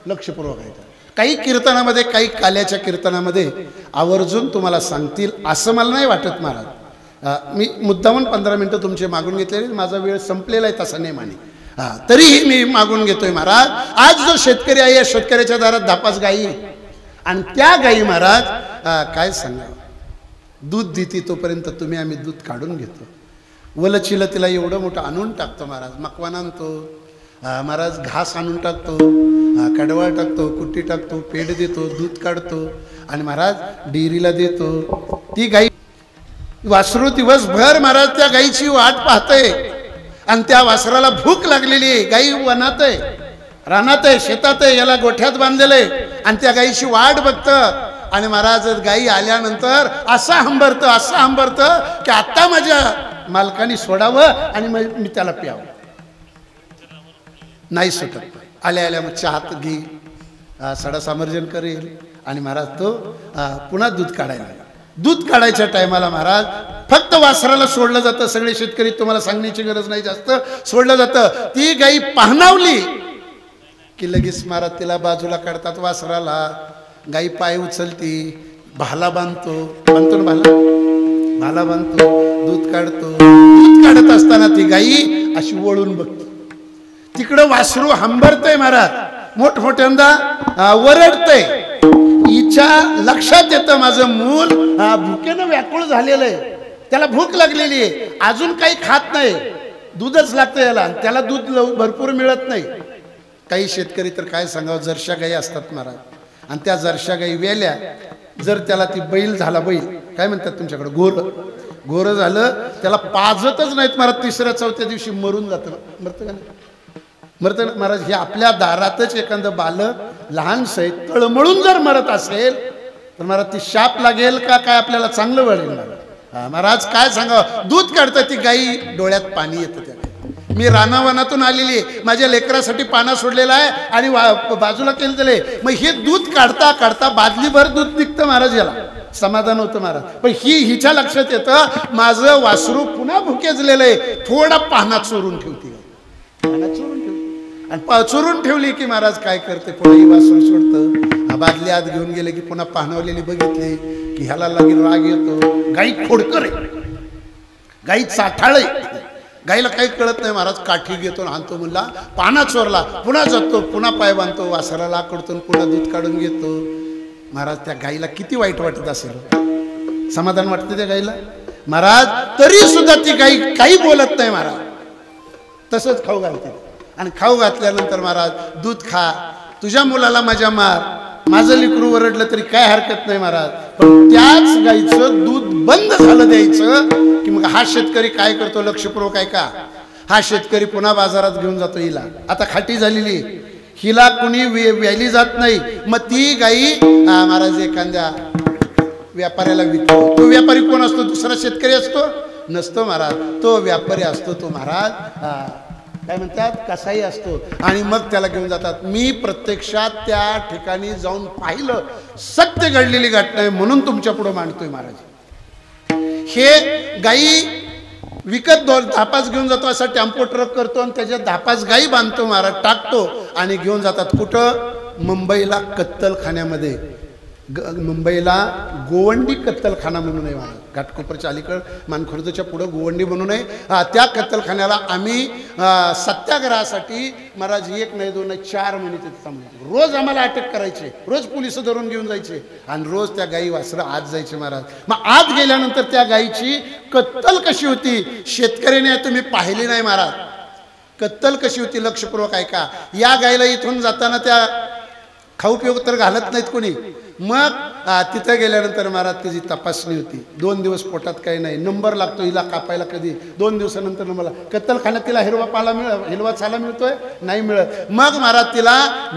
लक्षपूर्वक आहे. काही कीर्तनामध्ये, काही काल्याच्या कीर्तनामध्ये आवर्जून तुम्हाला सांगतील असं मला नाही वाटत महाराज. मी मुद्दामून 15 मिनिटं तुमचे मागून घेतलेले, माझा वेळ संपलेला आहे तसा नेमाने. तरीही मी मागून घेतोय महाराज. आज जो शेतकरी आहे, या शेतकऱ्याच्या दारात 10-5 गायी, आणि त्या गायी महाराज काय सांगा, दूध देते तोपर्यंत आम्ही दूध काढून घेतो. वलचिलं तिला एवढं मोठं आणून टाकतो महाराज. मकवान आणतो महाराज, घास आणून टाकतो, कडवा टाकतो, कुट्टी टाकतो, पेड देतो, दूध काढतो आणि महाराज डेअरीला देतो. ती गाई वासरू दिवसभर महाराज त्या गाईची वाट पाहतंय आणि त्या वासराला भूक लागलेली आहे. गाई वनात आहे, रानात आहे, शेतात आहे, याला गोठ्यात बांधलेलंय आणि त्या गाईची वाट बघतं. आणि महाराज गाई आल्यानंतर असं हंबरतं की आता माझ्या मालकाने सोडावं आणि मी त्याला प्यावं. नाही सुटत. आल्या मग चहात घे, सडा समर्जन करेल आणि महाराज तो पुन्हा दूध काढायला. दूध काढायच्या टायमाला महाराज फक्त वासराला सोडलं जातं. सगळे शेतकरी तुम्हाला सांगण्याची गरज नाही, जास्त सोडलं जातं. ती गाई पाहणावली की लगेच महाराज तिला बाजूला काढतात. वासराला गाई पाय उचलती, भाला बांधतो ना, भाला बांधतो, दूध काढतो. दूध काढत असताना ती गाई अशी वळून बघते. तिकडं वासरू हंबरतय महाराज, मोठमोठ्यांदा वरडतय. हिच्या लक्षात येतं माझं मूल भुकेनं व्याकुळ झालेलं आहे, त्याला भूक लागलेली आहे, अजून काही खात नाही, दूधच लागतं याला, त्याला दूध भरपूर मिळत नाही. काही शेतकरी तर काय सांगावं, जरशा गाई असतात महाराज आणि त्या जरशा गाई वेल्या, जर त्याला ती बैल झाला, बैल काय म्हणतात तुमच्याकडे, गोरं झालं, त्याला पाजतच नाहीत महाराज. तिसऱ्या चौथ्या दिवशी मरून जातं. मरतं का नाही? मरतं ना महाराज. हे आपल्या दारातच एखादं बालक लहान सैत तळमळून जर मरत असेल तर महाराज ती शाप लागेल का काय, आपल्याला चांगलं वळेल महाराज. काय सांगावं, दूध काढतं ती गाई, डोळ्यात पाणी येतं त्या. मी रानावनातून आलेली आहे, माझ्या लेकरासाठी पाना सोडलेला आहे आणि बाजूला केलं दिले. मग हे दूध काढता काढता बादलीभर दूध निघतं महाराज, याला समाधान होतं महाराज. पण हिच्या लक्षात येतं माझं वासरू पुन्हा भुकेजलेलं आहे, थोडा पाना चोरून ठेवते, आणि चोरून ठेवली की महाराज काय करते, पुन्हा ही वासरू सोडतं. बादली आत घेऊन गेले की पुन्हा पाहणवलेली बघितली की ह्याला लागेल, राग येतो. गाई खोडकर आहे, गाई चाठाळ आहे, गाईला काही कळत नाही महाराज. काठी घेतो आणतो, म्हणला पाना चोरला, पुन्हा जातो, पुन्हा पाय बांधतो, वासराला कडतो, पुन्हा दूध काढून घेतो. महाराज त्या गाईला किती वाईट वाटत असेल, समाधान वाटतं त्या गाईला महाराज. तरी सुद्धा ती गाई काही बोलत नाही महाराज, तसंच खाऊ घालते. आणि खाऊ घातल्यानंतर महाराज दूध खा, तुझ्या मुलाला मजा मार, माझं लेकरू ओरडलं तरी काय हरकत नाही महाराज. पण त्याच गाईचं दूध बंद झालं द्यायचं की मग हा शेतकरी काय करतो, लक्षपूर्वक आहे का, हा शेतकरी पुन्हा बाजारात घेऊन जातो हिला. आता खाटी झालेली, हिला कुणी व्यायली जात नाही. मग ती गाई महाराज एखाद्या व्यापाऱ्याला विकतो. तो व्यापारी कोण असतो, दुसरा शेतकरी असतो नसतो महाराज, तो व्यापारी असतो. तो महाराज काय म्हणतात, कसाई असतो. आणि मग त्याला घेऊन जातात. मी प्रत्यक्षात त्या ठिकाणी जाऊन पाहिलं, सत्य घडलेली घटना आहे म्हणून तुमच्या पुढे मांडतोय महाराज. हे गाई विकत 10-5 घेऊन जातो, असा टेम्पो ट्रक करतो आणि त्याच्यात 10-5 गाई बांधतो महाराज, टाकतो आणि घेऊन जातात. कुठं, मुंबईला कत्तलखान्यामध्ये. मुंबईला गोवंडी कत्तलखाना म्हणून आहे महाराज, घाटकोपरच्या अलीकडं मानखुर्दच्या पुढं गोवंडी म्हणून आहे. त्या कत्तलखान्याला आम्ही सत्याग्रहासाठी महाराज 1 नाही 2 नाही 4 महिने तिथे थांबलो. रोज आम्हाला अटक करायचे, रोज पोलिस धरून घेऊन जायचे आणि रोज त्या गाई वासरं आत जायचे महाराज. मग आत गेल्यानंतर त्या गाईची कत्तल कशी होती, शेतकऱ्याने तुम्ही पाहिली नाही महाराज. कत्तल कशी होती लक्षपूर्वक ऐका. या गाईला इथून जाताना त्या खाऊ पिऊ तर घालत नाहीत कोणी. मग तिथं गेल्यानंतर महाराज त्याची तपासणी होती. 2 दिवस पोटात काही नाही, नंबर लागतो हिला कापायला. कधी 2 दिवसानंतर मला कत्तलखान्यात तिला हिरवा चाला मिळतोय, नाही मिळत. मग महाराज तिला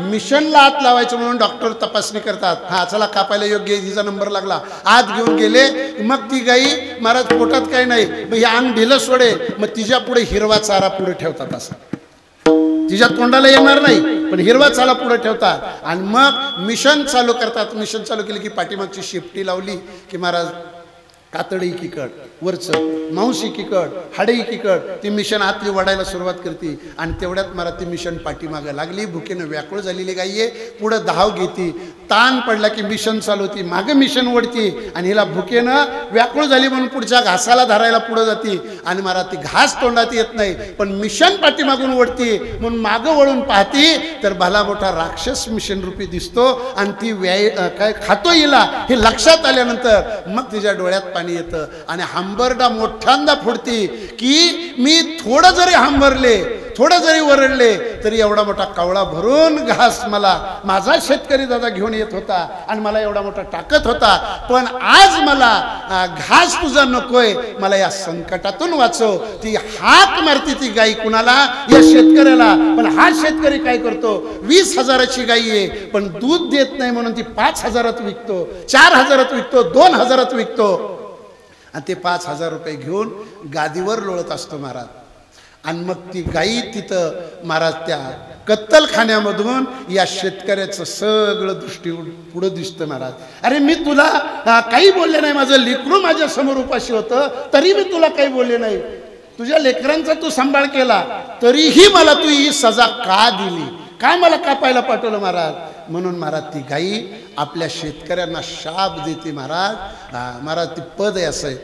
मिशनला आत लावायचं म्हणून डॉक्टर तपासणी करतात. हा चला कापायला योग्य आहे, हिचा नंबर लागला. आत घेऊन गेले. मग ती गाई महाराज पोटात काही नाही, मग हे अंग ढिलं सोडे. मग तिच्या पुढे हिरवा चारा पुढे ठेवतात, असं तिच्या तोंडाला येणार नाही पण हिरवा चाला पुढे ठेवतात. आणि मग मिशन चालू करतात. मिशन चालू केलं की पाठीमागची शेपटी लावली की महाराज कातडी एकीकड, वरचं मांस एकीकड, हाडे एकीकड, ती मिशन आतली वडायला सुरुवात करते. आणि तेवढ्यात मला ती मिशन पाठीमागं लागली. भुकेनं व्याकुळ झालेली गाई आहे, पुढं धाव घेते. ताण पडला की मिशन चालू होती, मागं मिशन ओढते आणि हिला भुकेनं व्याकुळ झाली म्हणून पुढच्या घासाला धरायला पुढं जाते. आणि मला ती घास तोंडात येत नाही पण मिशन पाठीमागून ओढते म्हणून मागं वळून पाहते तर भला मोठा राक्षस मिशन रूपी दिसतो. आणि ती काय खातो हिला हे लक्षात आल्यानंतर मग तिच्या डोळ्यात पाणी येतं आणि हंबरडा मोठ्यांदा फुटती की मी थोडं जरी हंबरले थोडं जरी ओरडले तरी एवढा मोठा कावळा भरून घास मला माझा शेतकरी दादा घेऊन येत होता आणि मला एवढा मोठा टाकत होता. पण आज मला घास तुझा नकोय, मला या संकटातून वाचव. ती हाक मारती ती गाई कुणाला? या शेतकऱ्याला. पण हा शेतकरी काय करतो? 20,000ची गाई आहे पण दूध देत नाही म्हणून ती 5,000त विकतो, 4,000त विकतो, 2,000त विकतो आणि ते 5,000 रुपये घेऊन गादीवर लोळत असतो महाराज. आणि मग ती गाई तिथं महाराज त्या कत्तलखान्यामधून या शेतकऱ्याचं सगळं दृष्टी पुढं दिसतं महाराज. अरे मी तुला काही बोलले नाही, माझं लेकरू माझ्या समोर उपाशी होतं तरी मी तुला काही बोलले नाही, तुझ्या लेकरांचा तू सांभाळ केला तरीही मला तू ही सजा का दिली, का मला कापायला पाठवलं महाराज? म्हणून महाराज ती गाई आपल्या शेतकऱ्यांना शाप देते महाराज. महाराज ती पद आहे असं आहे.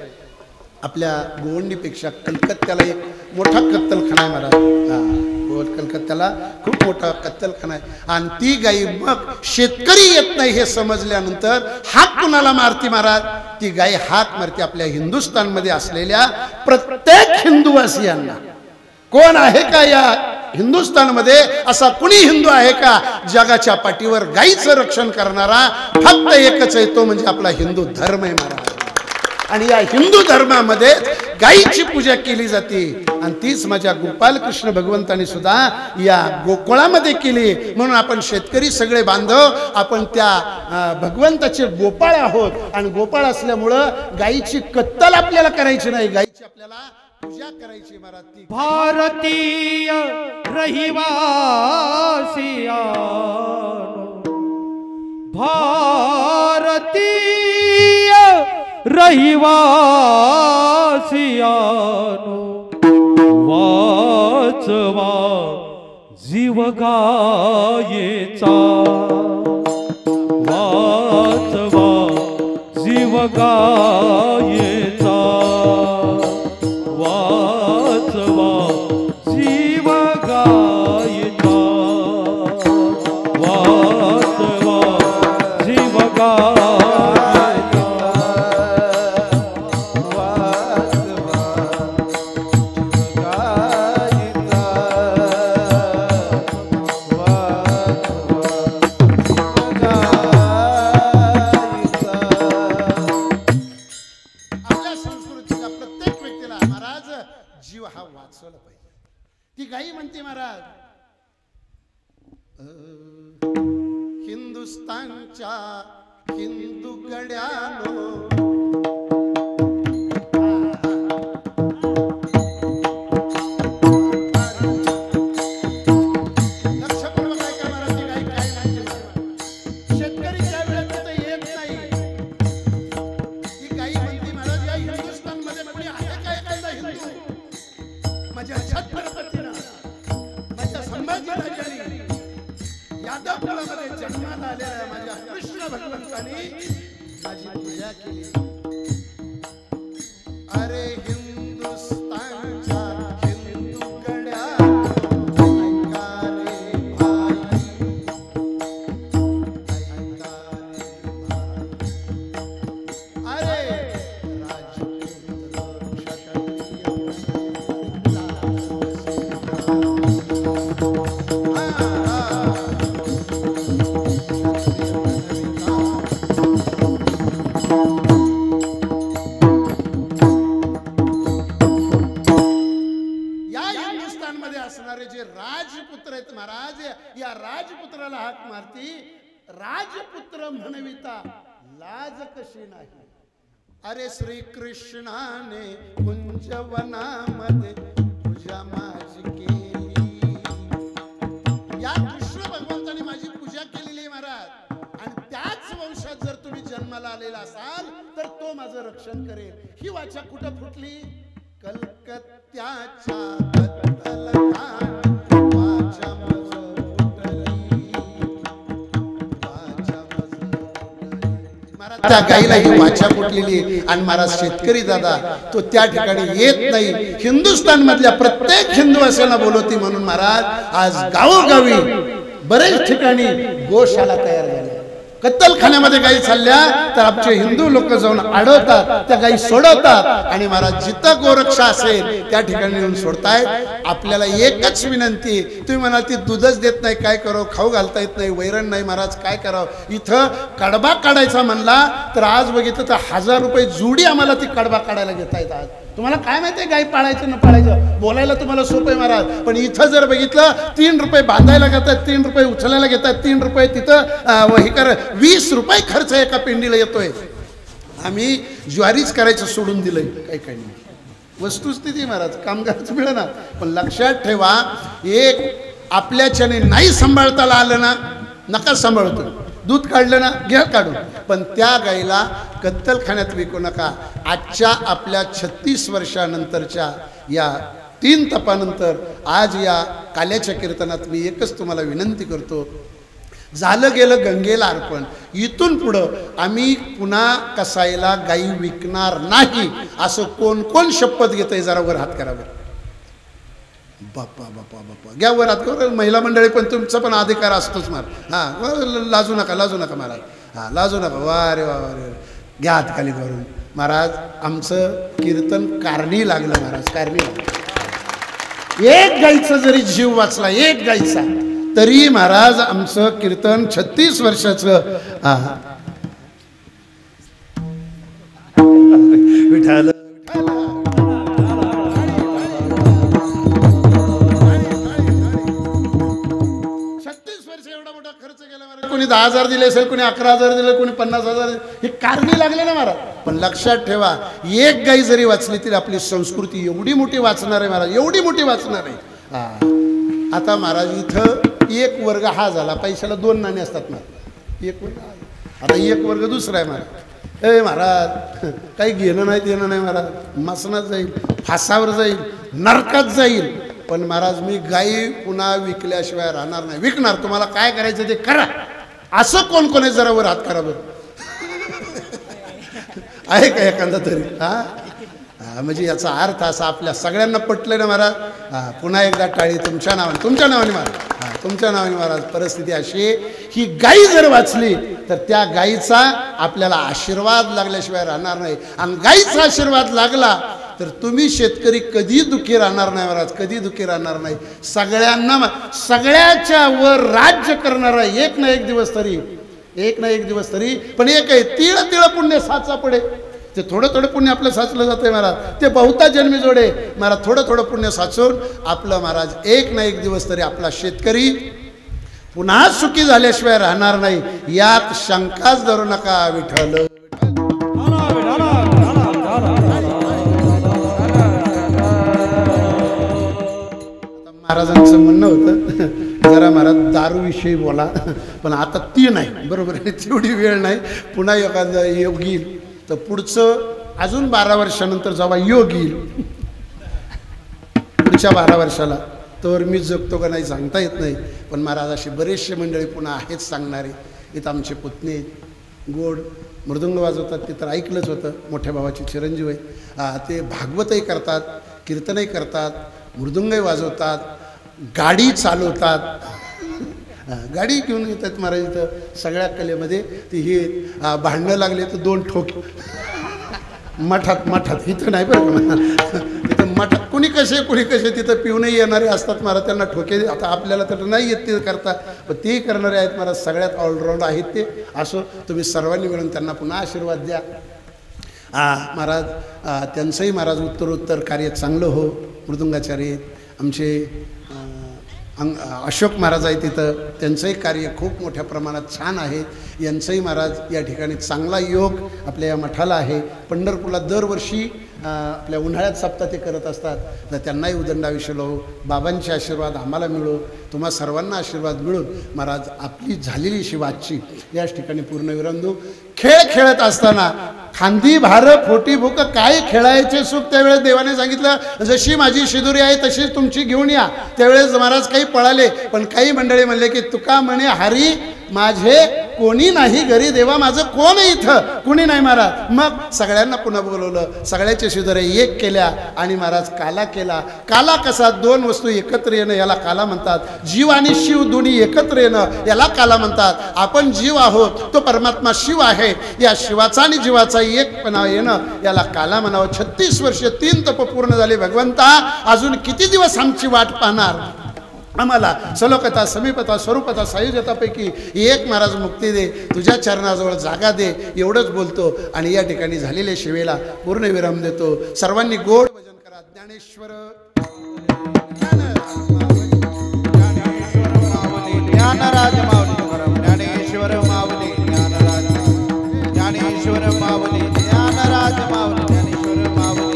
आपल्या गोवंडीपेक्षा कलकत्त्याला एक मोठा कत्तलखाना आहे महाराज. कलकत्त्याला खूप मोठा कत्तलखाना आहे आणि ती गाई मग शेतकरी येत नाही हे समजल्यानंतर हाक कुणाला मारती महाराज? ती गाई हाक मारते आपल्या हिंदुस्थानमध्ये असलेल्या प्रत्येक हिंदुवासियांना. कोण आहे का या हिंदुस्थानमध्ये असा कुणी हिंदू आहे का जगाच्या पाठीवर गाईचं रक्षण करणारा? फक्त एकच आहे, तो म्हणजे आपला हिंदू धर्म आहे महाराज. आणि या हिंदू धर्मामध्ये गाईची पूजा केली जाते आणि तीच माझ्या गोपालकृष्ण भगवंतांनी सुद्धा या गोकुळामध्ये केली. म्हणून आपण शेतकरी सगळे बांधव आपण त्या भगवंताचे गोपाळ आहोत आणि गोपाळ असल्यामुळं गाईची कत्तल आपल्याला करायची नाही, गाईची आपल्याला पूजा करायची महाराज. ती भारतीय रहिवासियानो, भारतीय रहिवासियानो, वाचवा जीव गायेचा, वाचवा जीव गायेचा, वाचवा जीव गायेचा, वाचवा जीव गायेचा, वाचवा जीव गायेचा, आपल्या संस्कृतीच्या प्रत्येक व्यक्तीला महाराज जीव हा वाचवला पाहिजे. ती गाई म्हणते महाराज हिंदुस्तानच्या हिंदू गड्यानो, लक्षपूर्वक ऐका महाराज. ती गाई काय म्हणते महाराज? शेतकरी ज्या वेळेत तिथं येत नाही ती गाई म्हणते महाराज या हिंदुस्थानमध्ये कोणी आहे काय एखादा हिंदू? माझ्या छत्रपतीनं, माझ्या संभाजीराजांनी, यादव कुळामध्ये जन्माला आलेल्या माझ्या कृष्ण भगवंतांनी माझी पूजा केली. अरे हिंदुस्थानच्या हिंदू गड्या ऐका रे भाई, ऐका रे भाई. अरे राजपुत्र क्षत्रिय या हिंदुस्थानमध्ये असणारे जे राजपुत्र आहेत महाराज, या राजपुत्राला हाक मारती राजपुत्र म्हणविता लाज कशी नाही. अरे श्रीकृष्णाने कुंजवनामध्ये पूजा माझी केली, या कृष्ण भगवंताने माझी पूजा केलेली आहे महाराज. आणि त्याच वंशात जर तुम्ही जन्माला आलेला असाल तर तो माझं रक्षण करेल. ही वाचा कुठं फुटली? कलकत्त्याच्या कत्तलखान्यात वाचा मज फुटली, वाचा मज फुटली. महाराज त्या गाईला ही वाचा फुटलेली आणि महाराज शेतकरी दादा तो त्या ठिकाणी येत नाही. हिंदुस्थान मधल्या प्रत्येक हिंदुवासियांना बोलवती म्हणून महाराज आज गावोगावी बरेच ठिकाणी गोशाळा तयार झाल्या. कत्तलखान्यामध्ये गायी चालल्या तर आमचे हिंदू लोक जाऊन अडवतात, त्या गायी सोडवतात आणि महाराज जिथं गोरक्षा असेल त्या ठिकाणी येऊन सोडतायत. आपल्याला एकच विनंती, तुम्ही म्हणाल ती दूधच देत नाही काय करावं, खाऊ घालता येत नाही, वैरण नाही महाराज काय करावं. इथं कडबा काढायचा म्हणला तर आज बघितलं तर 1000 रुपये जुडी आम्हाला ती कडबा काढायला घेता येत. आज तुम्हाला काय माहिती आहे गाय पाळायचं न पाळायचं, बोलायला तुम्हाला सोपं आहे महाराज, पण इथं जर बघितलं 3 रुपये बांधायला घेतात, 3 रुपये उचलायला घेतात, 3 रुपये तिथं वही कर, 20 रुपये खर्च एका पेंडीला येतोय. आम्ही ज्वारीच करायचं सोडून दिलंय काही काही. वस्तुस्थिती महाराज कामगारच मिळेना. पण लक्षात ठेवा, एक आपल्याच्याने नाही सांभाळताला आलं ना नका सांभाळतो, दूध काढलं ना घ्या काढून, पण त्या गाईला कत्तलखान्यात विकू नका. आजच्या आपल्या 36 वर्षानंतरच्या या 3 तपानंतर आज या काल्याच्या कीर्तनात मी एकच तुम्हाला विनंती करतो, झालं गेलं गंगेला अर्पण. इथून पुढं आम्ही पुन्हा कसाईला गाई विकणार नाही असं कोण कोण शपथ घेतंय जरा वर हात करावं. बाप्पा बाप्पा बाप्पा घ्या वर हात करा. महिला मंडळी पण तुमचा पण अधिकार असतोच महाराज. हां लाजू नका लाजू नका महाराज, हां लाजू नका. वा रे वा रे, घ्या हात खाली करून. महाराज आमचं कीर्तन कारणी लागलं महाराज, कारणी लागलं. एक गाईचा जरी जीव वाचला, एक गाईचा, तरी महाराज आमचं कीर्तन 36 वर्षाचं विठाल. 36 वर्ष एवढा मोठा खर्च केला महाराज. कोणी 10,000 दिले असेल, कोणी 11,000 दिले, कोणी 50,000 दिले, हे कारणी लागले ना महाराज. पण लक्षात ठेवा, एक गाई जरी वाचली तरी आपली संस्कृती एवढी मोठी वाचणार आहे महाराज, एवढी मोठी वाचणार आहे. आता महाराज इथं एक वर्ग हा झाला, पैशाला 2 नाणे असतात महाराज, एक वर्ग. आता एक वर्ग दुसरा आहे महाराज. ए महाराज काही घेणं नाही देणं नाही महाराज, मसनात जाईल, फासावर जाईल, नरकात जाईल. पण महाराज मी गाई पुन्हा विकल्याशिवाय राहणार नाही. विकणार, तुम्हाला काय करायचं ते करा. असं कोण कोण आहे जरा वर हात करा बरं. आहे का एखादा तरी? म्हणजे याचा अर्थ असा आपल्या सगळ्यांना पटलं ना महाराज. पुन्हा एकदा टाळी तुमच्या नावाने, तुमच्या नावाने महाराज, तुमच्या नावाने महाराज. परिस्थिती अशी, ही गाई जर वाचली तर त्या गाईचा आपल्याला आशीर्वाद लागल्याशिवाय राहणार नाही. आणि गाईचा आशीर्वाद लागला तर तुम्ही शेतकरी कधी दुःखी राहणार नाही महाराज, कधी दुःखी राहणार नाही. सगळ्यांना, सगळ्याच्या वर राज्य करणारा एक ना एक दिवस तरी, एक ना एक दिवस तरी. पण एक आहे, तिळ तिळ पुण्य साचा पडे. ते थोडं थोडं पुण्य आपलं साचलं जातंय महाराज, ते बहुता जन्मी जोडे महाराज. थोडं थोडं पुण्य साचून आपलं महाराज एक ना एक दिवस तरी आपला शेतकरी पुन्हा सुखी झाल्याशिवाय राहणार नाही, यात शंकाच धरू नका. विठ्ठल महाराजांचं म्हणणं होतं जरा महाराज दारूविषयी बोला, पण आता ती नाही, बरोबर आहे, तेवढी वेळ नाही. पुन्हा एखादा योग येईल तर पुढचं अजून 12 वर्षानंतर जेव्हा योग येईल, पुढच्या 12 वर्षाला, तर मी जगतो का नाही सांगता येत नाही. पण महाराज अशी बरेचसे मंडळी पुन्हा आहेच सांगणारे. इथं आमचे पुतणे गोड मृदुंग वाजवतात, ते तर ऐकलंच होतं, मोठ्या भावाची चिरंजीव आहे. ते भागवतही करतात, कीर्तनही करतात, मृदुंगही वाजवतात, गाडी चालवतात, गाडी घेऊन येतात महाराज. इथं सगळ्या कलेमध्ये ती हे भांडणं लागले तर 2 ठोके मठात, मठात इथं नाही बरं का, तिथं मठात कुणी कसे तिथं पिऊनही येणारे असतात महाराज, त्यांना ठोके. आता आपल्याला तर नाही येत ते करता, पण तेही करणारे आहेत महाराज, सगळ्यात ऑलराऊंड आहेत ते. असो, तुम्ही सर्वांनी मिळून त्यांना पुन्हा आशीर्वाद द्या महाराज. त्यांचंही महाराज उत्तरोत्तर कार्य चांगलं हो. मृदुंगाचार्य आमचे अशोक महाराज आहेत तिथं, त्यांचंही कार्य खूप मोठ्या प्रमाणात छान आहे. यांचंही महाराज या ठिकाणी चांगला योग आपल्या या मठाला आहे. पंढरपूरला दरवर्षी आपल्या उन्हाळ्यात सप्ताह ते करत असतात, तर त्यांनाही उदंडाविषयी लो. बाबांचे आशीर्वाद आम्हाला मिळो, तुम्हा सर्वांना आशीर्वाद मिळून महाराज आपली झालेली शिवाची याच ठिकाणी पूर्णविराम देऊ. खेळ खेळत असताना खांदी भार फोटी भूक काय खेळायचे सुख, त्यावेळेस देवाने सांगितलं जशी माझी शिदुरी आहे तशीच तुमची घेऊन या. त्यावेळेस महाराज काही पळाले, पण काही मंडळी म्हणले की तुका म्हणे हरी माझे कोणी नाही घरी देवा माझं कोण आहे इथं, कुणी नाही महाराज. मग सगळ्यांना पुन्हा बोलवलं, सगळ्याचे शिदोरे एक केल्या आणि महाराज काला केला. काला कसा, दोन वस्तू एकत्र येणं याला काला म्हणतात. जीव आणि शिव दोन्ही एकत्र येणं याला काला म्हणतात. आपण जीव आहोत, तो परमात्मा शिव आहे. या शिवाचा आणि जीवाचा एकपणा येणं याला काला म्हणावं. 36 वर्ष 3 तप पूर्ण झाले. भगवंता अजून किती दिवस आमची वाट पाहणार? आम्हाला सलोकता, समीपता, स्वरूपता, सायुज्यतापैकी एक महाराज मुक्ती दे, तुझ्या चरणाजवळ जागा दे, एवढंच बोलतो. आणि या ठिकाणी झालेल्या सेवेला पूर्ण विराम देतो. सर्वांनी गोड भजन करा. ज्ञानेश्वर ज्ञानराज माऊली, ज्ञानेश्वर माऊली, ज्ञानराज, ज्ञानेश्वर माऊली, ज्ञानराज माऊली, ज्ञानेश्वर माऊली,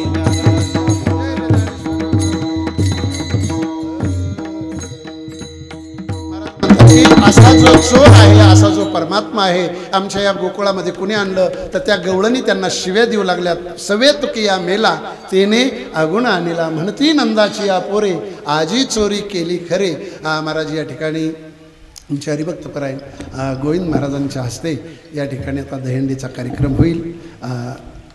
असा जो चोर आहे, असा जो परमात्मा आहे, आमच्या या गोकुळामध्ये कुणी आणलं तर त्या गवळणी त्यांना शिव्या देऊ लागल्यात. सवे तुकिया मेला तेने अगुण आणला, म्हणती नंदाची या पोरे आजी चोरी केली खरे. महाराज या ठिकाणी आमचे हरिभक्तपरायण गोविंद महाराजांच्या हस्ते या ठिकाणी आता दहीहंडीचा कार्यक्रम होईल.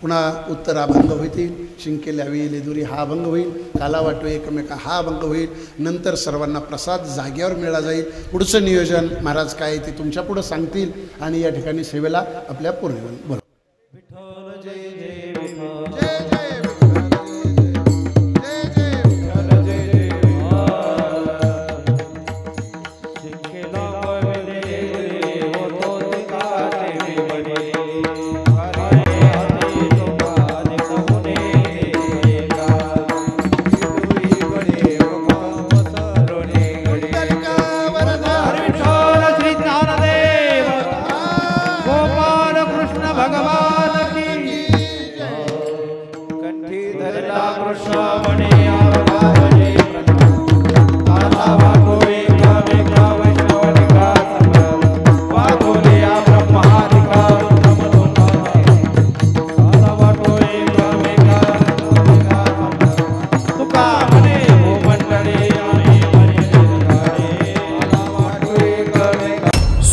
पुन्हा उत्तर अभंग होतील, शिंके ल्यावी लेदुरी हा अभंग होईल, काला वाटो एकमेका हा अभंग होईल. नंतर सर्वांना प्रसाद जागेवर मिळाला जाईल. पुढचं नियोजन महाराज काय ते तुमच्या पुढं सांगतील आणि या ठिकाणी सेवेला आपल्या पूर्ण बरोबर.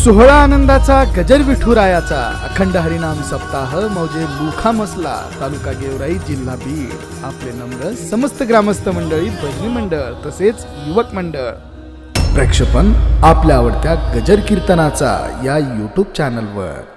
सोहळा आनंदाचा गजर विठुरायाचा अखंड हरिनाम सप्ताह मौजे लुखामसला, तालुका गेवराई, जिल्हा बीड. आपले नम्र समस्त ग्रामस्थ मंडळी, भजनी मंडळ तसेच युवक मंडळ. प्रक्षेपण आपल्या आवडत्या गजर कीर्तनाचा या YouTube चॅनलवर.